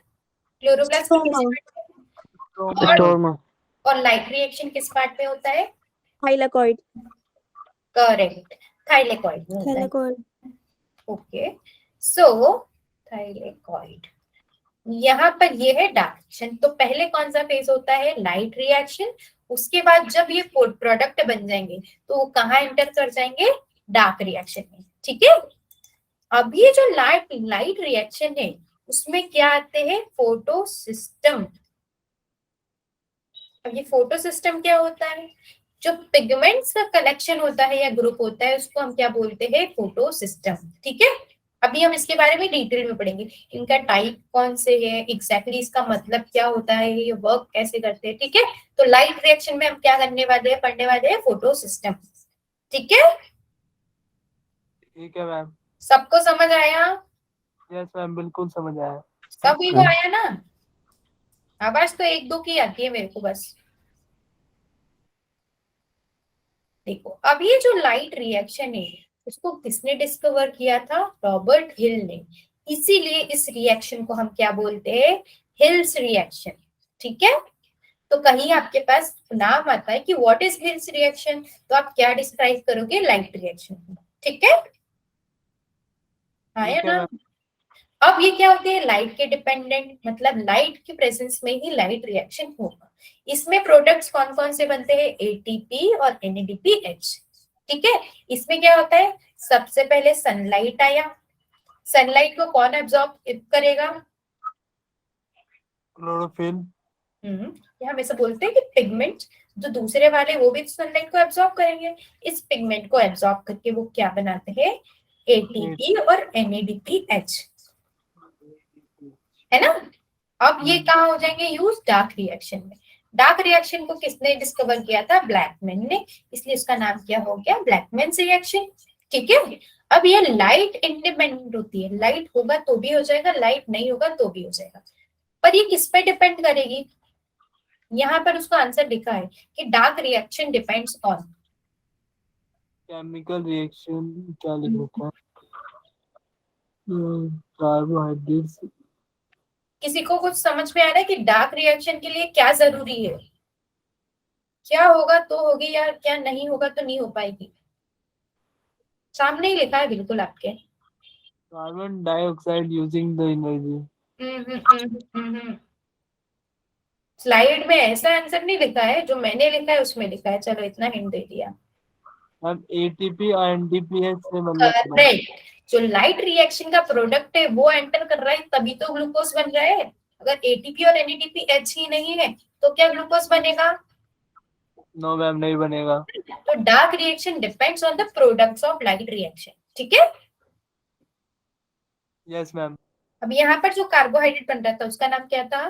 क्लोरोप्लास्ट के किस Stroma. part में? स्टोरमा। और लाइट रिएक्शन किस पार्ट में होता है? थाइलाकॉइड। करेक्ट, थाइलेकॉइड में होता है। थाइलाकॉइड। ओके, सो थाइलेकॉइड। यहाँ पर ये है डार्क रिएक्शन। तो पहले कौन सा फेज होता है, लाइट रिएक्शन। उसके बाद जब ये प्रोडक्ट बन जाएंगे तो वो कहाँ एंटर कर जाएंगे, डार्क रिएक्शन में, ठीक है। अब ये जो लाइट रिएक्शन है उसमें क्या आते हैं, फोटो सिस्टम। अब ये फोटो सिस्टम क्या होता है, जो पिगमेंट्स का कलेक्शन होता है या ग्रुप होता है उसको हम क्या बोलते हैं, फोटो सिस्टम, ठीक है। अभी हम इसके बारे में डिटेल में पढ़ेंगे, इनका टाइप कौन से है, एग्जैक्टली इसका मतलब क्या होता है, ये वर्क कैसे करते हैं, ठीक है। तो लाइट रिएक्शन में हम क्या करने वाले हैं, पढ़ने वाले हैं फोटो सिस्टम, ठीक है। ठीक है मैम। सबको समझ आया? यस मैम, बिल्कुल समझ आया। सभी को आया ना? आवाज तो एक दो की आती है मेरे को बस। देखो अब ये जो लाइट रिएक्शन है उसको किसने डिस्कवर किया था, रॉबर्ट हिल ने। इसीलिए इस रिएक्शन को हम क्या बोलते हैं, हिल्स रिएक्शन, ठीक है। तो कहीं आपके पास नाम आता है कि व्हाट इज हिल्स रिएक्शन, तो आप क्या डिस्क्राइब करोगे, लाइट रिएक्शन, ठीक है। आया ठीक है ना? मैम। अब ये क्या होते हैं, लाइट के डिपेंडेंट, मतलब लाइट की प्रेजेंस में ही लाइट रिएक्शन होगा। इसमें प्रोडक्ट्स कौन कौन से बनते हैं, एटीपी और NADPH, ठीक है। इसमें क्या होता है, सबसे पहले सनलाइट आया। सनलाइट को कौन एब्जॉर्ब करेगा, क्लोरोफिल। ये हमेशा बोलते हैं कि पिगमेंट जो दूसरे वाले वो भी सनलाइट को एब्जॉर्ब करेंगे। इस पिगमेंट को एब्जॉर्ब करके वो क्या बनाते हैं, ATP और NADPH, है ना। अब ये कहाँ हो जाएंगे यूज, डार्क रिएक्शन में। डार्क रिएक्शन को किसने डिस्कवर किया था, ब्लैकमैन ने, इसलिए उसका नाम क्या हो गया, ब्लैकमैन्स रिएक्शन, ठीक है। अब ये लाइट इंडिपेंडेंट होती है, लाइट होगा तो भी हो जाएगा, लाइट नहीं होगा तो भी हो जाएगा। पर ये किस पे डिपेंड करेगी? यहाँ पर उसका आंसर लिखा है कि dark reaction depends on chemical reaction क्या लिख रखा है? कार्बोहाइड्रेट्स। किसी को कुछ समझ में आ रहा है कि डार्क रिएक्शन के लिए क्या जरूरी है? क्या होगा तो होगी या क्या नहीं होगा तो नहीं हो पाएगी? सामने ही लिखा है बिल्कुल आपके। Carbon dioxide using the energy. Slide में ऐसा आंसर नहीं लिखा है, जो मैंने लिखा है उसमें लिखा है। चलो इतना हिंट दे दिया। अब एटीपी और एनडीपीएच से मतलब करेक्ट। जो लाइट रिएक्शन का प्रोडक्ट है वो एंटर कर रहा है तभी तो ग्लूकोज बन रहा है। अगर एटीपी और एनएडीपीएच ही नहीं है तो क्या ग्लूकोज बनेगा? नो मैम, नहीं बनेगा। तो dark reaction depends on the products of light reaction. ठीक है। Yes ma'am. अब यहाँ पर जो कार्बोहाइड्रेट बन रहा था उसका नाम क्या था?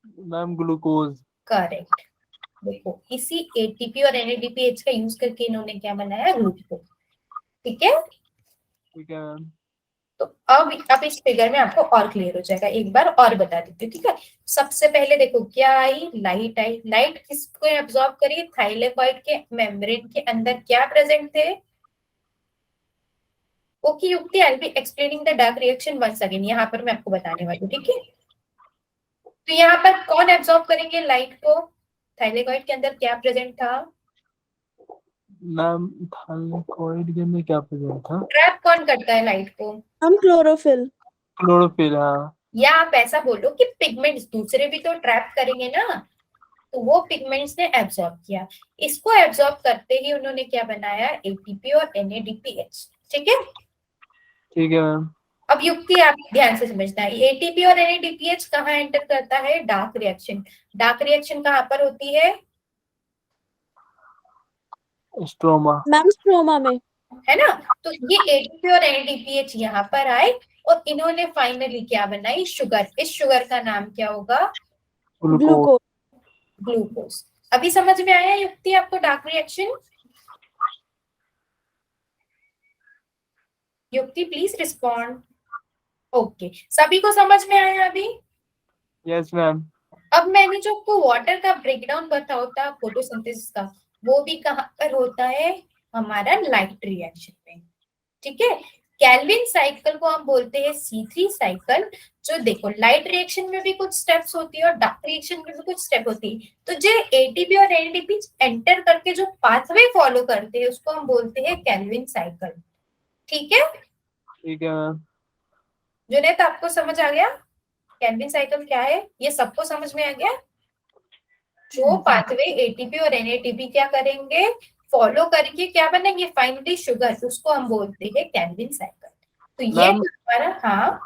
Ma'am glucose. करेक्ट। देखो इसी एटीपी और एनएडीपीएच का यूज करके इन्होंने क्या बनाया? ग्लूकोज। ठीक है। ठीक है मैम। तो अब इस फिगर में आपको और क्लियर हो जाएगा। एक बार और बता देती हूँ। ठीक है। सबसे पहले देखो क्या आई? लाइट आई। लाइट किसको एब्जॉर्ब करी? थाइलेकॉइड के मेम्ब्रेन के अंदर क्या प्रेजेंट थे? Okay Yukti, I will be explaining the dark reaction once again. यहाँ पर मैं आपको बताने वाली हूँ। ठीक है। तो यहाँ पर कौन एब्जॉर्ब करेंगे लाइट को? थाइलेकॉइड के अंदर क्या प्रेजेंट था? मैम थाइलेकॉइड के अंदर क्या प्रेजेंट था? ट्रैप कौन करता है लाइट को? हम क्लोरोफिल। क्लोरोफिल। हाँ। या आप ऐसा बोलो कि पिगमेंट्स दूसरे भी तो ट्रैप करेंगे ना, तो वो पिगमेंट्स ने एब्जॉर्ब किया। इसको एब्जॉर्ब करते ही उन्होंने क्या बनाया? एटीपी और एनएडीपीएच। ठीक है। ठीक है मैम। अब युक्ति आप ध्यान से समझना है। एटीपी और एनएडीपीएच कहाँ एंटर करता है? Dark reaction. डार्क रिएक्शन कहाँ पर होती है? स्ट्रोमा। मैम स्ट्रोमा में। है ना। तो ये एटीपी और एनएडीपीएच यहाँ पर आए और इन्होंने फाइनली क्या बनाई? शुगर। इस शुगर का नाम क्या होगा? ग्लूकोज। ग्लूकोज। ग्लूकोज। अभी समझ में आया युक्ति आपको डार्क रिएक्शन? युक्ति प्लीज रिस्पॉन्ड। ओके, सभी को समझ में आया अभी? Yes ma'am. अब मैंने जो आपको वाटर का ब्रेकडाउन बताया था फोटोसिंथेसिस का, वो भी कहाँ पर होता है? हमारा लाइट रिएक्शन में। ठीक है। केल्विन साइकिल को हम बोलते हैं C3 साइकिल। जो देखो लाइट रिएक्शन में भी कुछ स्टेप्स होती है और डार्क रिएक्शन में भी कुछ स्टेप होती है। तो जो एटीपी और एनएडीपी एंटर करके जो पाथवे फॉलो करते हैं उसको हम बोलते हैं केल्विन साइकिल। ठीक है। ठीक है मैम। जुनैद आपको समझ आ गया केल्विन साइकिल क्या है? ये सबको समझ में आ गया? जो पाथवे एटीपी और एनएटीपी क्या करेंगे? फॉलो करके क्या बनेंगे? Finally sugar. उसको हम बोलते हैं केल्विन साइकिल। तो ये मैम हमारा, हाँ,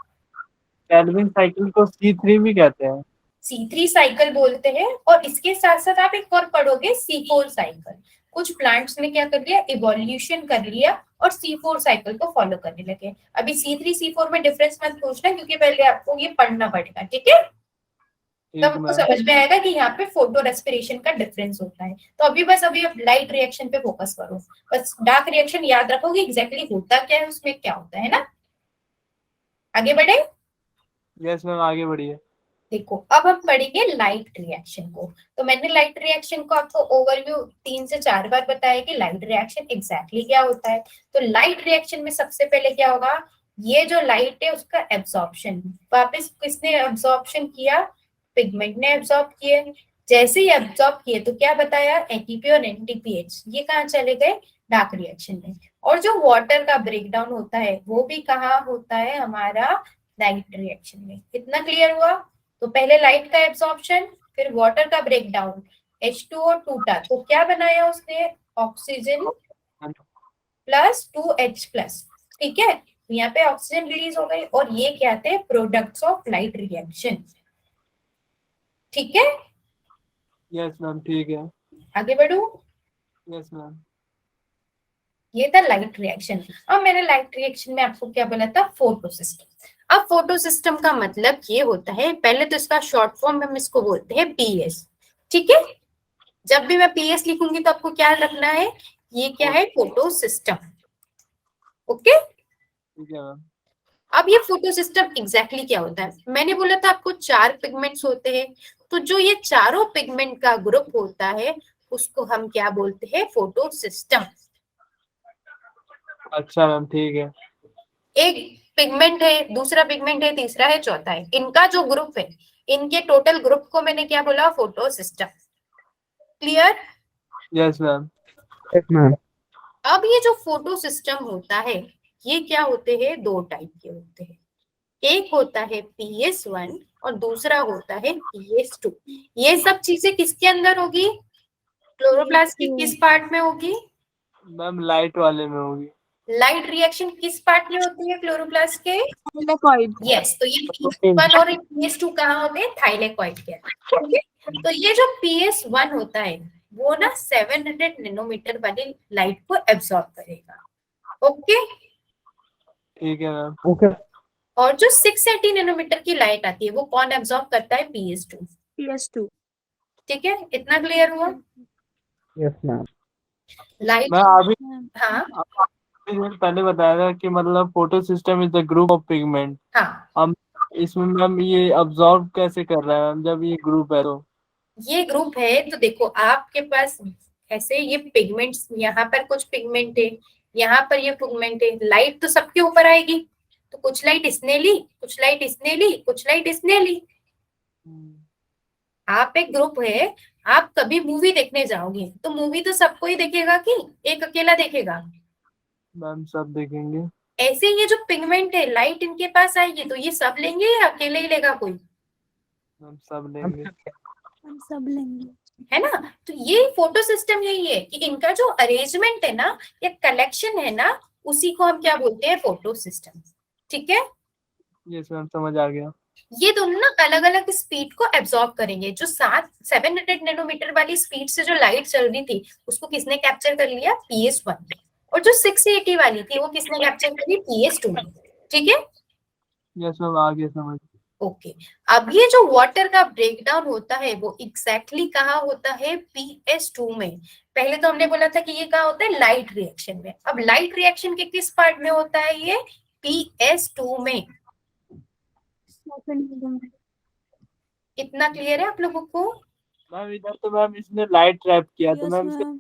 केल्विन साइकिल को C3 भी कहते हैं। C3 साइकिल बोलते हैं। और इसके साथ साथ आप एक और पढ़ोगे C4 साइकिल। कुछ प्लांट्स ने क्या कर लिया? इवोल्यूशन कर लिया और C4 साइकिल को फॉलो करने लगे। अभी C3 C4 में डिफरेंस मत पूछना क्योंकि पहले आपको ये पढ़ना पड़ेगा। ठीक है। तब ठीक आपको मैम। समझ में आएगा कि यहाँ पे फोटो रेस्पिरेशन का डिफरेंस होता है। तो अभी आप लाइट रिएक्शन पे फोकस करो। बस डार्क रिएक्शन याद रखोगे एग्जैक्टली होता क्या है, उसमें क्या होता है ना। आगे बढ़े। यस मैम, आगे बढ़िए। देखो अब हम पढ़ेंगे लाइट रिएक्शन को। तो मैंने लाइट रिएक्शन को आपको ओवरव्यू 3 से 4 बार बताया कि लाइट रिएक्शन एग्जैक्टली क्या होता है। तो लाइट रिएक्शन में सबसे पहले क्या होगा? ये जो लाइट है उसका एब्जॉर्प्शन। वापस किसने एब्जॉर्प्शन किया? पिगमेंट ने एब्जॉर्ब किए। जैसे ही एब्जॉर्ब किए तो क्या बताया? एटीपी और एनएडीपीएच ये कहाँ चले गए? डार्क रिएक्शन में। और जो वाटर का ब्रेकडाउन होता है वो भी कहाँ होता है? हमारा लाइट रिएक्शन में। कितना क्लियर हुआ? तो पहले लाइट का एब्जॉर्प्शन, फिर वाटर का ब्रेकडाउन। H2O टूटा तो क्या बनाया उसने? Oxygen plus 2H+। ठीक है। तो यहाँ पे ऑक्सीजन रिलीज हो गई और ये क्या थे? Products of light reaction. ठीक है। Yes ma'am. ठीक है। आगे बढ़ू। Yes ma'am. ये था लाइट रिएक्शन। अब मैंने लाइट रिएक्शन में आपको क्या बोला था? Photo system. अब फोटो सिस्टम का मतलब ये होता है, पहले तो इसका शॉर्ट फॉर्म हम इसको बोलते हैं PS। ठीक है। जब भी मैं PS लिखूंगी तो आपको क्या रखना है? ये क्या है? Photo system. ओके। ठीक है मैम। अब ये फोटो सिस्टम एग्जैक्टली क्या होता है? मैंने बोला था आपको 4 पिगमेंट्स होते हैं, तो जो ये चारों पिगमेंट का ग्रुप होता है उसको हम क्या बोलते हैं? Photo system. अच्छा मैम, ठीक है। एक पिगमेंट है, दूसरा पिगमेंट है, तीसरा है, चौथा है, इनका जो ग्रुप है, इनके टोटल ग्रुप को मैंने क्या बोला? Photo system. Clear? Yes ma'am. Yes ma'am. अब ये जो फोटो सिस्टम होता है, ये क्या होते हैं? 2 टाइप के होते हैं। एक होता है PS1 और दूसरा होता है PS2। ये सब चीजें किसके अंदर होगी? क्लोरोप्लास्ट के किस पार्ट में होगी? मैम लाइट वाले में होगी। लाइट रिएक्शन किस पार्ट में होती है क्लोरोप्लास्ट के? Thylakoid. यस, तो ये PS1 और PS2 कहाँ होते हैं? थाइलेकॉइड के अंदर। ओके, तो ये जो PS1 होता है वो ना 700 नैनोमीटर वाली लाइट को एब्सॉर्ब करेगा। ओके, ठीक है मैम। ओके। और जो 680 नैनोमीटर की लाइट आती है वो कौन एब्सॉर्ब करता है? PS2। PS2. ठीक है, इतना क्लियर हुआ? Yes ma'am. लाइट, मैं अभी हाँ देर पहले बताया था कि मतलब photo system is the group of pigment. हाँ, हम इसमें मैम ये अब्सॉर्ब कैसे कर रहा है मैम, जब ये ग्रुप है तो? ये ग्रुप है तो देखो आपके पास ऐसे ये पिगमेंट्स, यहाँ पर कुछ पिगमेंट है, यहाँ पर ये पिगमेंट है, लाइट तो सबके ऊपर आएगी, तो कुछ लाइट इसने ली, कुछ लाइट इसने ली, कुछ लाइट इसने ली। आप एक ग्रुप है, आप कभी मूवी देखने जाओगे तो मूवी तो सबको ही देखेगा कि एक अकेला देखेगा? मैम सब देखेंगे। ऐसे ये जो पिगमेंट है, लाइट इनके पास आएगी तो ये सब लेंगे या अकेले ही लेगा कोई? मैम सब लेंगे। हम सब लेंगे। है ना? तो ये फोटो सिस्टम यही है कि इनका जो अरेंजमेंट है ना, या कलेक्शन है ना, उसी को हम क्या बोलते हैं? Photo system. ठीक है, यस मैम, समझ आ गया। ये दोनों ना अलग अलग स्पीड को एब्सॉर्ब करेंगे। जो 700 नैनोमीटर वाली स्पीड से जो लाइट चल रही थी उसको किसने कैप्चर कर लिया? PS1। और जो 680 वाली थी वो किसने कैप्चर करी? PS2 ने। ठीक है, यस मैम, आ गया समझ। ओके। अब ये जो वाटर का ब्रेकडाउन होता है वो एग्जैक्टली कहाँ होता है? PS2 में। पहले तो हमने बोला था कि ये कहाँ होता है? लाइट रिएक्शन में। अब लाइट रिएक्शन के किस पार्ट में होता है ये? PS2 में। इतना क्लियर है आप लोगों को? मैम इधर तो मैम इसने लाइट ट्रैप किया, तो yes ma'am ma'am.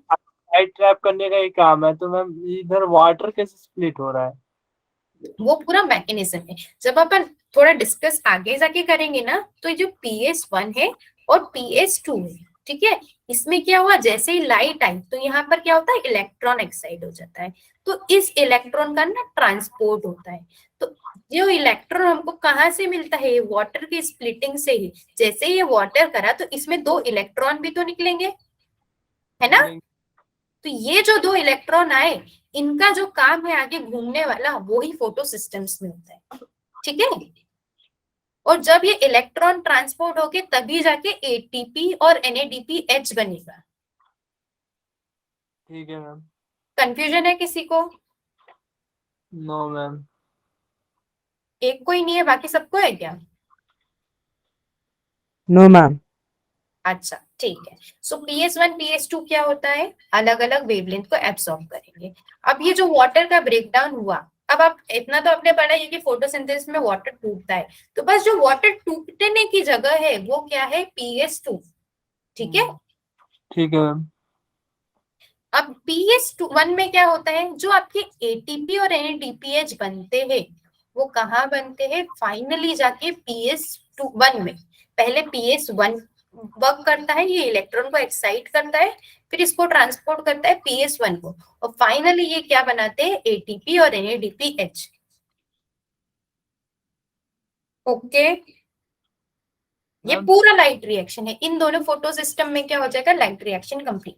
Light trap करने का ही काम है, तो मैम इधर वाटर कैसे स्प्लिट हो रहा है? वो पूरा मैकेनिज्म है, जब अपन थोड़ा डिस्कस आगे जाके करेंगे ना, तो ये जो PS1 है और PS2 है, ठीक है, इसमें क्या हुआ? जैसे ही लाइट आई तो यहाँ पर क्या होता है? इलेक्ट्रॉन एक्साइड हो जाता है, तो इस इलेक्ट्रॉन का ना ट्रांसपोर्ट होता है। तो जो इलेक्ट्रॉन हमको कहाँ से मिलता है? वाटर की स्प्लिटिंग से ही। जैसे ये वाटर करा तो इसमें 2 इलेक्ट्रॉन भी तो निकलेंगे, है ना? तो ये जो 2 इलेक्ट्रॉन आए, इनका जो काम है आगे घूमने वाला, वो ही फोटो सिस्टम्स में होता है। ठीक है, और जब ये इलेक्ट्रॉन ट्रांसपोर्ट होके तभी जाके ATP और NADPH बनेगा। ठीक है मैम। कंफ्यूजन है किसी को? No ma'am. एक को ही नहीं है, बाकी सबको है क्या? No ma'am. अच्छा ठीक है। सो PS1 PS2 क्या होता है? अलग अलग वेवलेंथ को एब्सॉर्ब करेंगे। अब ये जो वाटर का ब्रेकडाउन हुआ, अब आप इतना तो आपने पढ़ा है कि फोटोसिंथेसिस में वाटर टूटता है, तो बस जो वाटर टूटने की जगह है वो क्या है? PS2। ठीक है, ठीक है मैम। अब PS1 में क्या होता है? जो आपके ATP और NADPH बनते हैं वो कहाँ बनते हैं? फाइनली जाके PS1 में। पहले PS1 वर्क करता है, ये इलेक्ट्रॉन को एक्साइट करता है, फिर इसको ट्रांसपोर्ट करता है PS1 को, और फाइनली ये क्या बनाते हैं? ATP और NADPH। ओके, ये मैम पूरा लाइट रिएक्शन है। इन दोनों फोटो सिस्टम में क्या हो जाएगा? Light reaction complete.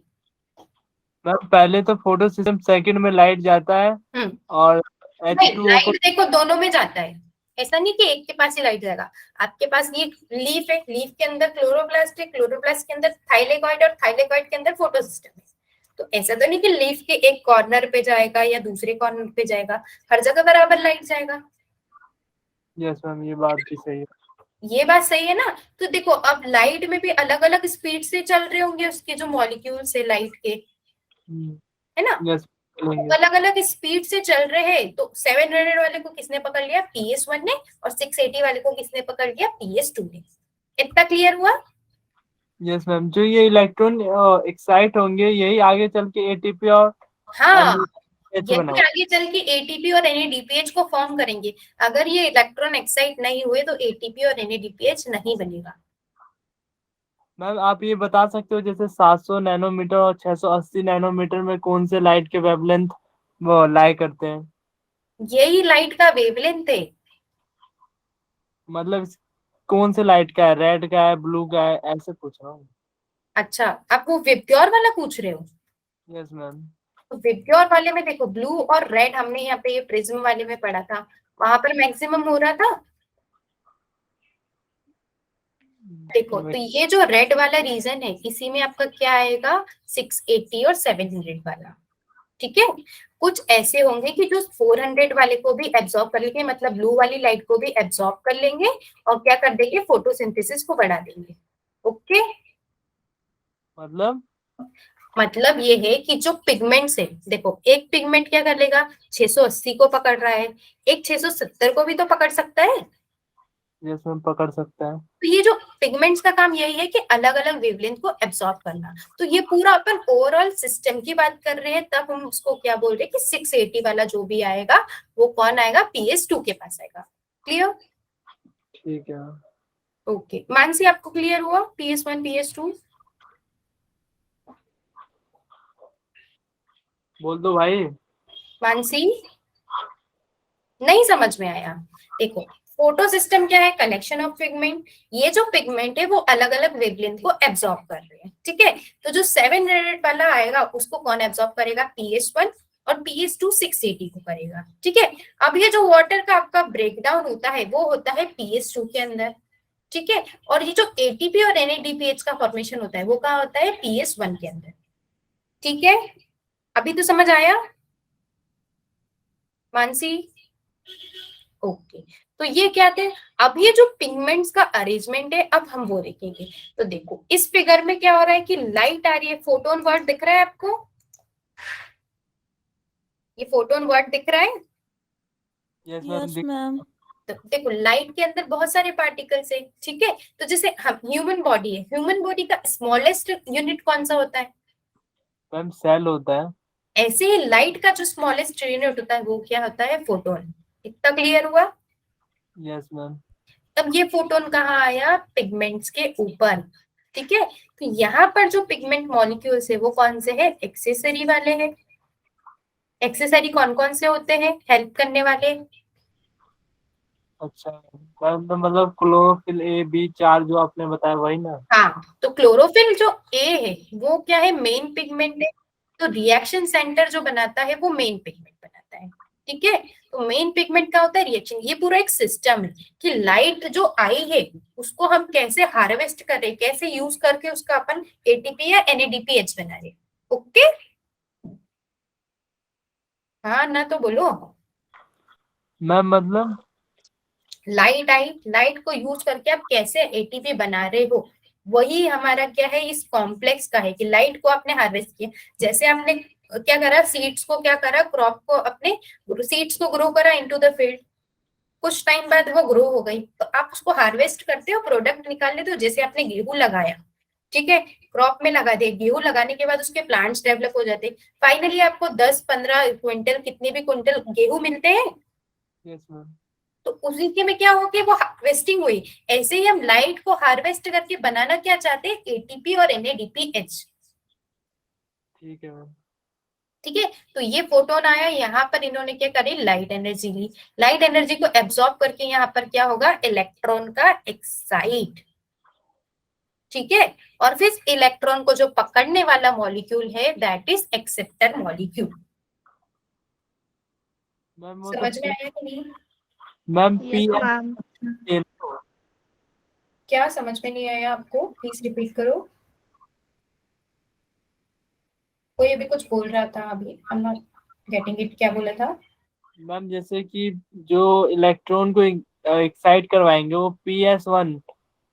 मैम पहले तो फोटो सिस्टम सेकंड में लाइट जाता है और नहीं, H2O को। लाइट देखो दोनों में जाता है, ऐसा नहीं कि एक के पास ही लाइट जाएगा। आपके पास ये लीफ है, लीफ के अंदर क्लोरोप्लास्ट है, क्लोरोप्लास्ट के अंदर थाइलेकॉइड, और थाइलेकॉइड के अंदर फोटोसिस्टम है। तो ऐसा तो नहीं कि लीफ के एक कॉर्नर पे जाएगा या दूसरे कॉर्नर पे जाएगा, हर जगह बराबर लाइट जाएगा। यस मैम, ये बात भी सही है। ये बात सही है ना? तो देखो अब लाइट में भी अलग अलग स्पीड से चल रहे होंगे उसके जो मॉलिक्यूल्स है लाइट के, है ना? यस। निकलेंगे। अलग अलग स्पीड से चल रहे हैं, तो 700 वाले को किसने पकड़ लिया, PS1 ने, और 680 वाले को किसने पकड़ लिया, PS2 ने। इतना क्लियर हुआ? यस मैम, जो ये इलेक्ट्रॉन एक्साइट होंगे यही आगे चल के एटीपी और हाँ, NADH यही बनाएंगे। आगे चल के एटीपी और NADPH को फॉर्म करेंगे। अगर ये इलेक्ट्रॉन एक्साइट नहीं हुए तो एटीपी और NADPH नहीं बनेगा। मैम आप ये बता सकते हो जैसे 700 नैनोमीटर और 680 नैनोमीटर में कौन से लाइट के वेवलेंथ वो लाई करते हैं? यही लाइट का वेवलेंथ है। मतलब कौन से लाइट का है, रेड का है, ब्लू का है, ऐसे पूछ रहा हूँ। अच्छा, आप वो विबग्योर वाला पूछ रहे हो? Yes ma'am. तो विबग्योर वाले में देखो, ब्लू और रेड हमने यहाँ पे ये प्रिज्म वाले में पढ़ा था, वहां पर मैक्सिमम हो रहा था। देखो, तो ये जो रेड वाला रीजन है, इसी में आपका क्या आएगा, 680 और 700 वाला। ठीक है, कुछ ऐसे होंगे कि जो 400 वाले को भी एब्जॉर्ब कर लेंगे, मतलब ब्लू वाली लाइट को भी एब्जॉर्ब कर लेंगे और क्या कर देंगे, फोटोसिंथेसिस को बढ़ा देंगे। ओके, मतलब ये है कि जो पिगमेंट्स है, देखो एक पिगमेंट क्या कर लेगा, 680 को पकड़ रहा है, एक 670 को भी तो पकड़ सकता है। यस मैम, पकड़ सकता है। तो ये जो पिगमेंट्स का काम यही है कि अलग अलग वेवलेंथ को एब्सॉर्ब करना। तो ये पूरा अपन ओवरऑल सिस्टम की बात कर रहे हैं, तब हम उसको क्या बोल रहे हैं कि 680 वाला जो भी आएगा वो कौन आएगा, PS2 के पास आएगा। क्लियर? ठीक है। ओके, मानसी आपको क्लियर हुआ PS1 PS2? बोल दो भाई। मानसी, नहीं समझ में आया? देखो, फोटो सिस्टम क्या है, कलेक्शन ऑफ पिगमेंट। ये जो पिगमेंट है वो अलग अलग वेवलेंथ को एब्जॉर्ब कर रहे हैं। ठीक है, तो जो 700 वाला आएगा उसको कौन एब्जॉर्ब करेगा, PS1, और PS2 680 को करेगा। ठीक है, अब ये जो वाटर का आपका ब्रेकडाउन होता है वो होता है PS2 के अंदर। ठीक है, और ये जो ATP और NADPH का फॉर्मेशन होता है वो कहाँ होता है, PS1 के अंदर। ठीक है, अभी तो समझ आया मानसी? ओके, तो ये क्या थे, अब ये जो पिगमेंट्स का अरेंजमेंट है अब हम वो देखेंगे। तो देखो इस फिगर में क्या हो रहा है कि लाइट आ रही है, फोटोन वर्ड दिख रहा है आपको, ये फोटोन वर्ड दिख रहा है। Yes yes ma'am. मैम। तो देखो लाइट के अंदर बहुत सारे पार्टिकल्स है। ठीक है, तो जैसे हम ह्यूमन बॉडी है, ह्यूमन बॉडी का स्मॉलेस्ट यूनिट कौन सा होता है, मैम सेल होता है। ऐसे ही लाइट का जो स्मॉलेस्ट यूनिट होता है वो क्या होता है, फोटोन। इतना क्लियर हुआ? Yes ma'am. तब ये फोटोन कहाँ आया, पिगमेंट्स के ऊपर। ठीक है, तो यहाँ पर जो पिगमेंट मॉलिक्यूल्स है वो कौन से हैं, एक्सेसरी वाले हैं। एक्सेसरी कौन कौन से होते हैं, हेल्प करने वाले। अच्छा मैम, तो मतलब क्लोरोफिल A B4 जो आपने बताया वही ना? हाँ, तो क्लोरोफिल जो ए है वो क्या है, मेन पिगमेंट है। तो रिएक्शन सेंटर जो बनाता है वो मेन पिगमेंट बनाता है। ठीक है, तो मेन पिगमेंट का होता है रिएक्शन। ये पूरा एक सिस्टम है कि लाइट जो आई है उसको हम कैसे हार्वेस्ट कर रहे, कैसे यूज करके उसका अपन ATP या NADPH बना रहे। ओके, हाँ ना तो बोलो। मैम मतलब लाइट आई, लाइट को यूज करके आप कैसे ATP बना रहे हो, वही हमारा क्या है, इस कॉम्प्लेक्स का है कि लाइट को आपने हार्वेस्ट किया। जैसे आपने क्या करा, सीड्स को क्या करा, क्रॉप को, अपने सीड्स को ग्रो करा इनटू द फील्ड, कुछ टाइम बाद वो ग्रो हो गई, तो आप उसको हार्वेस्ट करते हो, प्रोडक्ट निकाल लेते हो। जैसे आपने गेहूं लगाया, ठीक है, क्रॉप में लगा दे, गेहूं लगाने के बाद उसके प्लांट्स डेवलप हो जाते, फाइनली आपको 10-15 क्विंटल, कितने भी क्विंटल गेहूं मिलते हैं। Yes ma'am. तो उसी के में क्या हो गया, वो हार्वेस्टिंग हुई। ऐसे ही हम लाइट को हार्वेस्ट करके बनाना क्या चाहते हैं, ATP और NADPH। ठीक है मैम। ठीक है, तो ये फोटोन आया, यहाँ पर इन्होंने क्या करी, लाइट एनर्जी ली। लाइट एनर्जी को एब्सॉर्ब करके यहाँ पर क्या होगा, इलेक्ट्रॉन का एक्साइट। ठीक है, और फिर इलेक्ट्रॉन को जो पकड़ने वाला मॉलिक्यूल है that is acceptor molecule. Ma'am वो समझ में आया कि नहीं? Ma'am Yes, ma'am. क्या समझ में नहीं आया आपको, प्लीज रिपीट करो। कोई अभी कुछ बोल रहा था, अभी I am not getting it, क्या बोला था? मैम जैसे कि जो इलेक्ट्रॉन को एक्साइट करवाएंगे वो PS1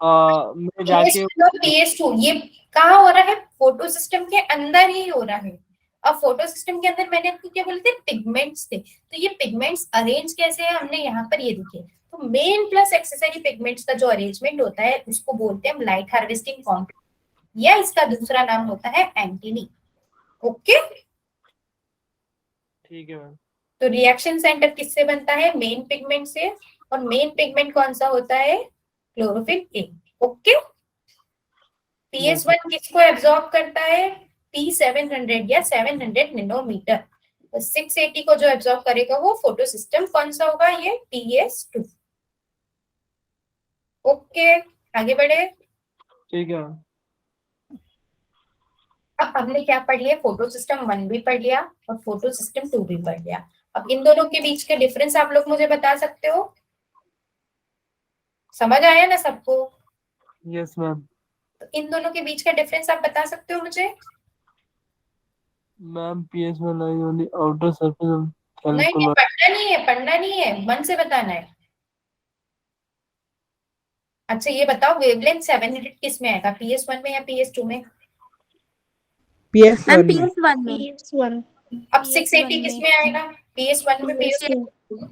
में जाके PS1 और PS2 ये कहाँ हो रहा है, फोटो सिस्टम के अंदर ही हो रहा है। अब फोटो सिस्टम के अंदर मैंने आपको क्या बोले थे, पिगमेंट्स थे, तो ये पिगमेंट्स अरेंज कैसे है हमने यहाँ पर ये देखे। तो मेन प्लस एक्सेसरी पिगमेंट्स का जो अरेंजमेंट होता है उसको बोलते हैं हम लाइट हार्वेस्टिंग कॉम्प्लेक्स, या इसका दूसरा नाम होता है एंटीनी। ओके, ठीक है मैम। तो रिएक्शन सेंटर किससे बनता है, मेन पिगमेंट से, और मेन पिगमेंट कौन सा होता है, क्लोरोफिल ए। ओके, PS1 किसको एब्जॉर्ब करता है, P700 या 700 नैनोमीटर। तो 680 को जो एब्जॉर्ब करेगा वो फोटो सिस्टम कौन सा होगा, ये PS2। ओके, आगे बढ़े। ठीक है मैम। अब हमने क्या पढ़ लिया, फोटो सिस्टम 1 भी पढ़ लिया और फोटो सिस्टम 2 भी पढ़ लिया। अब इन दोनों के बीच के डिफरेंस आप लोग मुझे बता सकते हो, समझ आया ना सबको। Yes ma'am. तो इन दोनों के बीच का डिफरेंस आप बता सकते हो मुझे। Ma'am PS1 lies on the outer surface of नहीं कैलकुलस। पढ़ना नहीं है, मन से बताना है। अच्छा ये बताओ, वेवलेंथ 700 किस में आएगा, PS1 में या PS2 में। मैम PS1 में। PS1 में। PS1 अब 680 किस में आएगा, PS1 में, PS2।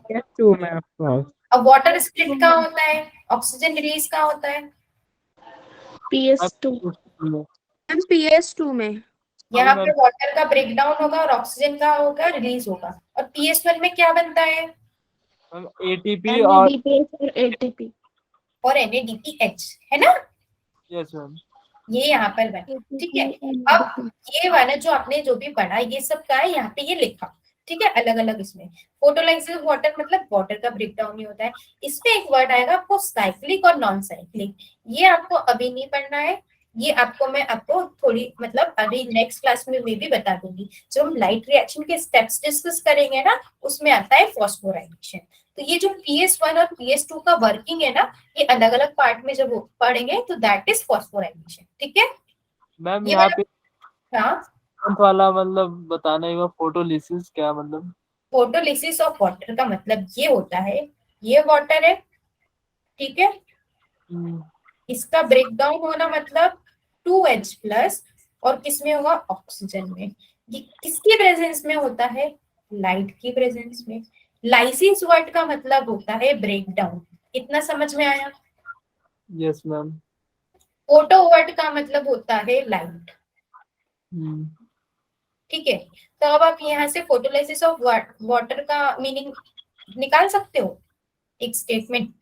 PS2 में ऑफ कोर्स। अब वाटर स्प्लिट कहाँ होता है, ऑक्सीजन रिलीज कहाँ होता है, PS2 मैम PS2 में। यहाँ मैम पे वाटर का ब्रेकडाउन होगा और ऑक्सीजन का होगा रिलीज होगा। और PS1 में क्या बनता है, मैम ATP और NADPH और ATP और NADPH, है ना, यस मैम। ये यहाँ पर बना। ठीक है, अब ये वाला जो आपने जो भी पढ़ा ये सब का है, यहाँ पे ये लिखा, ठीक है, अलग अलग इसमें। फोटोलाइसिस वाटर मतलब वाटर का ब्रेकडाउन नहीं होता है। इसमें एक वर्ड आएगा आपको साइक्लिक और नॉन साइक्लिक, ये आपको अभी नहीं पढ़ना है, ये आपको मैं आपको थोड़ी मतलब अभी नेक्स्ट क्लास में भी बता दूंगी। जब हम लाइट रिएक्शन के स्टेप्स डिस्कस करेंगे ना, उसमें आता है फॉस्फोराइलेशन। तो ये जो PS1 और PS2 का वर्किंग है ना, ये अलग अलग पार्ट में जब पढ़ेंगे तो दैट इज फॉस्फोराइलेशन। ठीक है, मैम ये यहाँ वाला, पे हाँ, वाला मतलब बताना है फोटोलिसिस क्या मतलब। फोटोलिसिस ऑफ वाटर का मतलब ये होता है, ये वाटर है, ठीक है, इसका ब्रेकडाउन होना मतलब 2H प्लस, और किसमें होगा, ऑक्सीजन में। ये किसकी प्रेजेंस में होता है, लाइट की प्रेजेंस में। लाइसिस वर्ड का मतलब होता है ब्रेकडाउन, इतना समझ में आया। Yes ma'am. फोटो वर्ड का मतलब होता है लाइट। ठीक है, तो अब आप यहाँ से फोटोलाइसिस ऑफ वाटर का मीनिंग निकाल सकते हो, एक statement.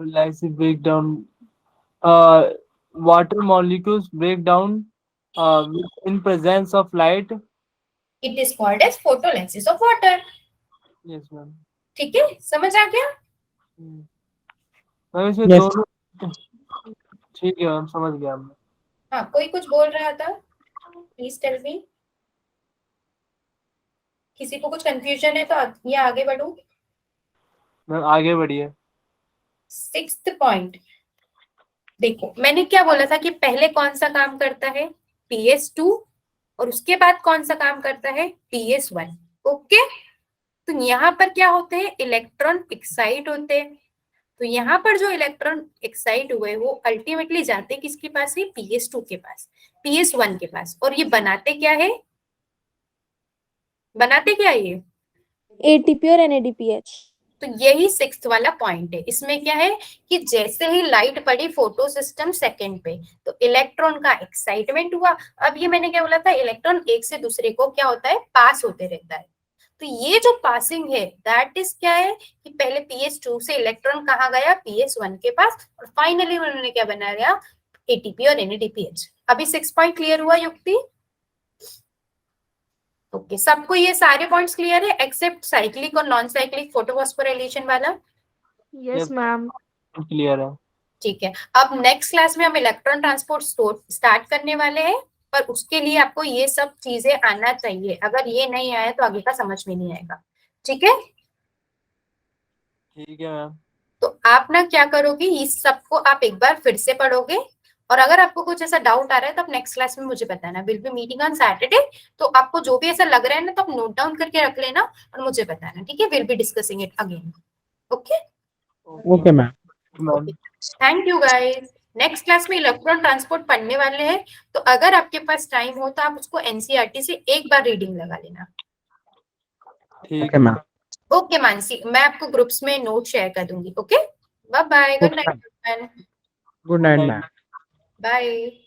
Lysis breakdown, water molecules break down in presence of light. It is called as photolysis of water. Yes ma'am. ठीक है, समझ आ गया। मैम इसमें Yes. दोनों ठीक है मैम, समझ गया मैं। हाँ, कोई कुछ बोल रहा था, प्लीज टेल मी। किसी को कुछ कंफ्यूजन है तो ये आगे बढ़ू। मैम आगे बढ़िए। 6th पॉइंट, देखो मैंने क्या बोला था कि पहले कौन सा काम करता है, PS2, और उसके बाद कौन सा काम करता है, PS1। ओके, तो यहाँ पर क्या होते हैं, इलेक्ट्रॉन एक्साइट होते हैं। तो यहाँ पर जो इलेक्ट्रॉन एक्साइट हुए वो अल्टीमेटली जाते किसके पास है, PS2 के पास, PS1 के पास। और ये बनाते क्या है, बनाते क्या है ये, ATP और NADPH। तो यही 6th वाला पॉइंट है। इसमें क्या है कि जैसे ही लाइट पड़ी फोटो सिस्टम सेकेंड पे, तो इलेक्ट्रॉन का एक्साइटमेंट हुआ। अब ये मैंने क्या बोला था, इलेक्ट्रॉन एक से दूसरे को क्या होता है, पास होते रहता है। तो ये जो पासिंग है दैट इज क्या है कि पहले PS2 से इलेक्ट्रॉन कहाँ गया, PS1 के पास, और फाइनली उन्होंने क्या बनाया, ATP और NADPH। अभी 6 पॉइंट क्लियर हुआ युक्ति। ओके, सबको ये सारे पॉइंट्स क्लियर है एक्सेप्ट साइक्लिक और नॉन साइक्लिक फोटोफॉस्फोराइलेशन वाला। Yes ma'am. क्लियर है। ठीक है, अब नेक्स्ट क्लास में हम इलेक्ट्रॉन ट्रांसपोर्ट स्टार्ट करने वाले हैं, पर उसके लिए आपको ये सब चीजें आना चाहिए। अगर ये नहीं आया तो आगे का समझ में नहीं आएगा। ठीक है, ठीक है मैम। तो आप ना क्या करोगे, इस सबको आप एक बार फिर से पढ़ोगे, और अगर आपको कुछ ऐसा डाउट आ रहा है तो आप नेक्स्ट क्लास में मुझे बताना। Will be meeting on Saturday, तो आपको जो भी ऐसा लग रहा है ना तो आप नोट डाउन करके रख लेना और मुझे बताना। ठीक है, will be discussing it again. Okay, Okay, ma'am. Ma'am thank you guys. Next class में इलेक्ट्रॉन ट्रांसपोर्ट पढ़ने वाले हैं, तो अगर आपके पास टाइम हो तो आप उसको एनसीईआरटी से एक बार रीडिंग लगा लेना। ठीक ओके मैम। ओके मानसी, मैं आपको ग्रुप्स में नोट शेयर कर दूंगी। Okay, bye bye, good night, good night ma'am. Bye.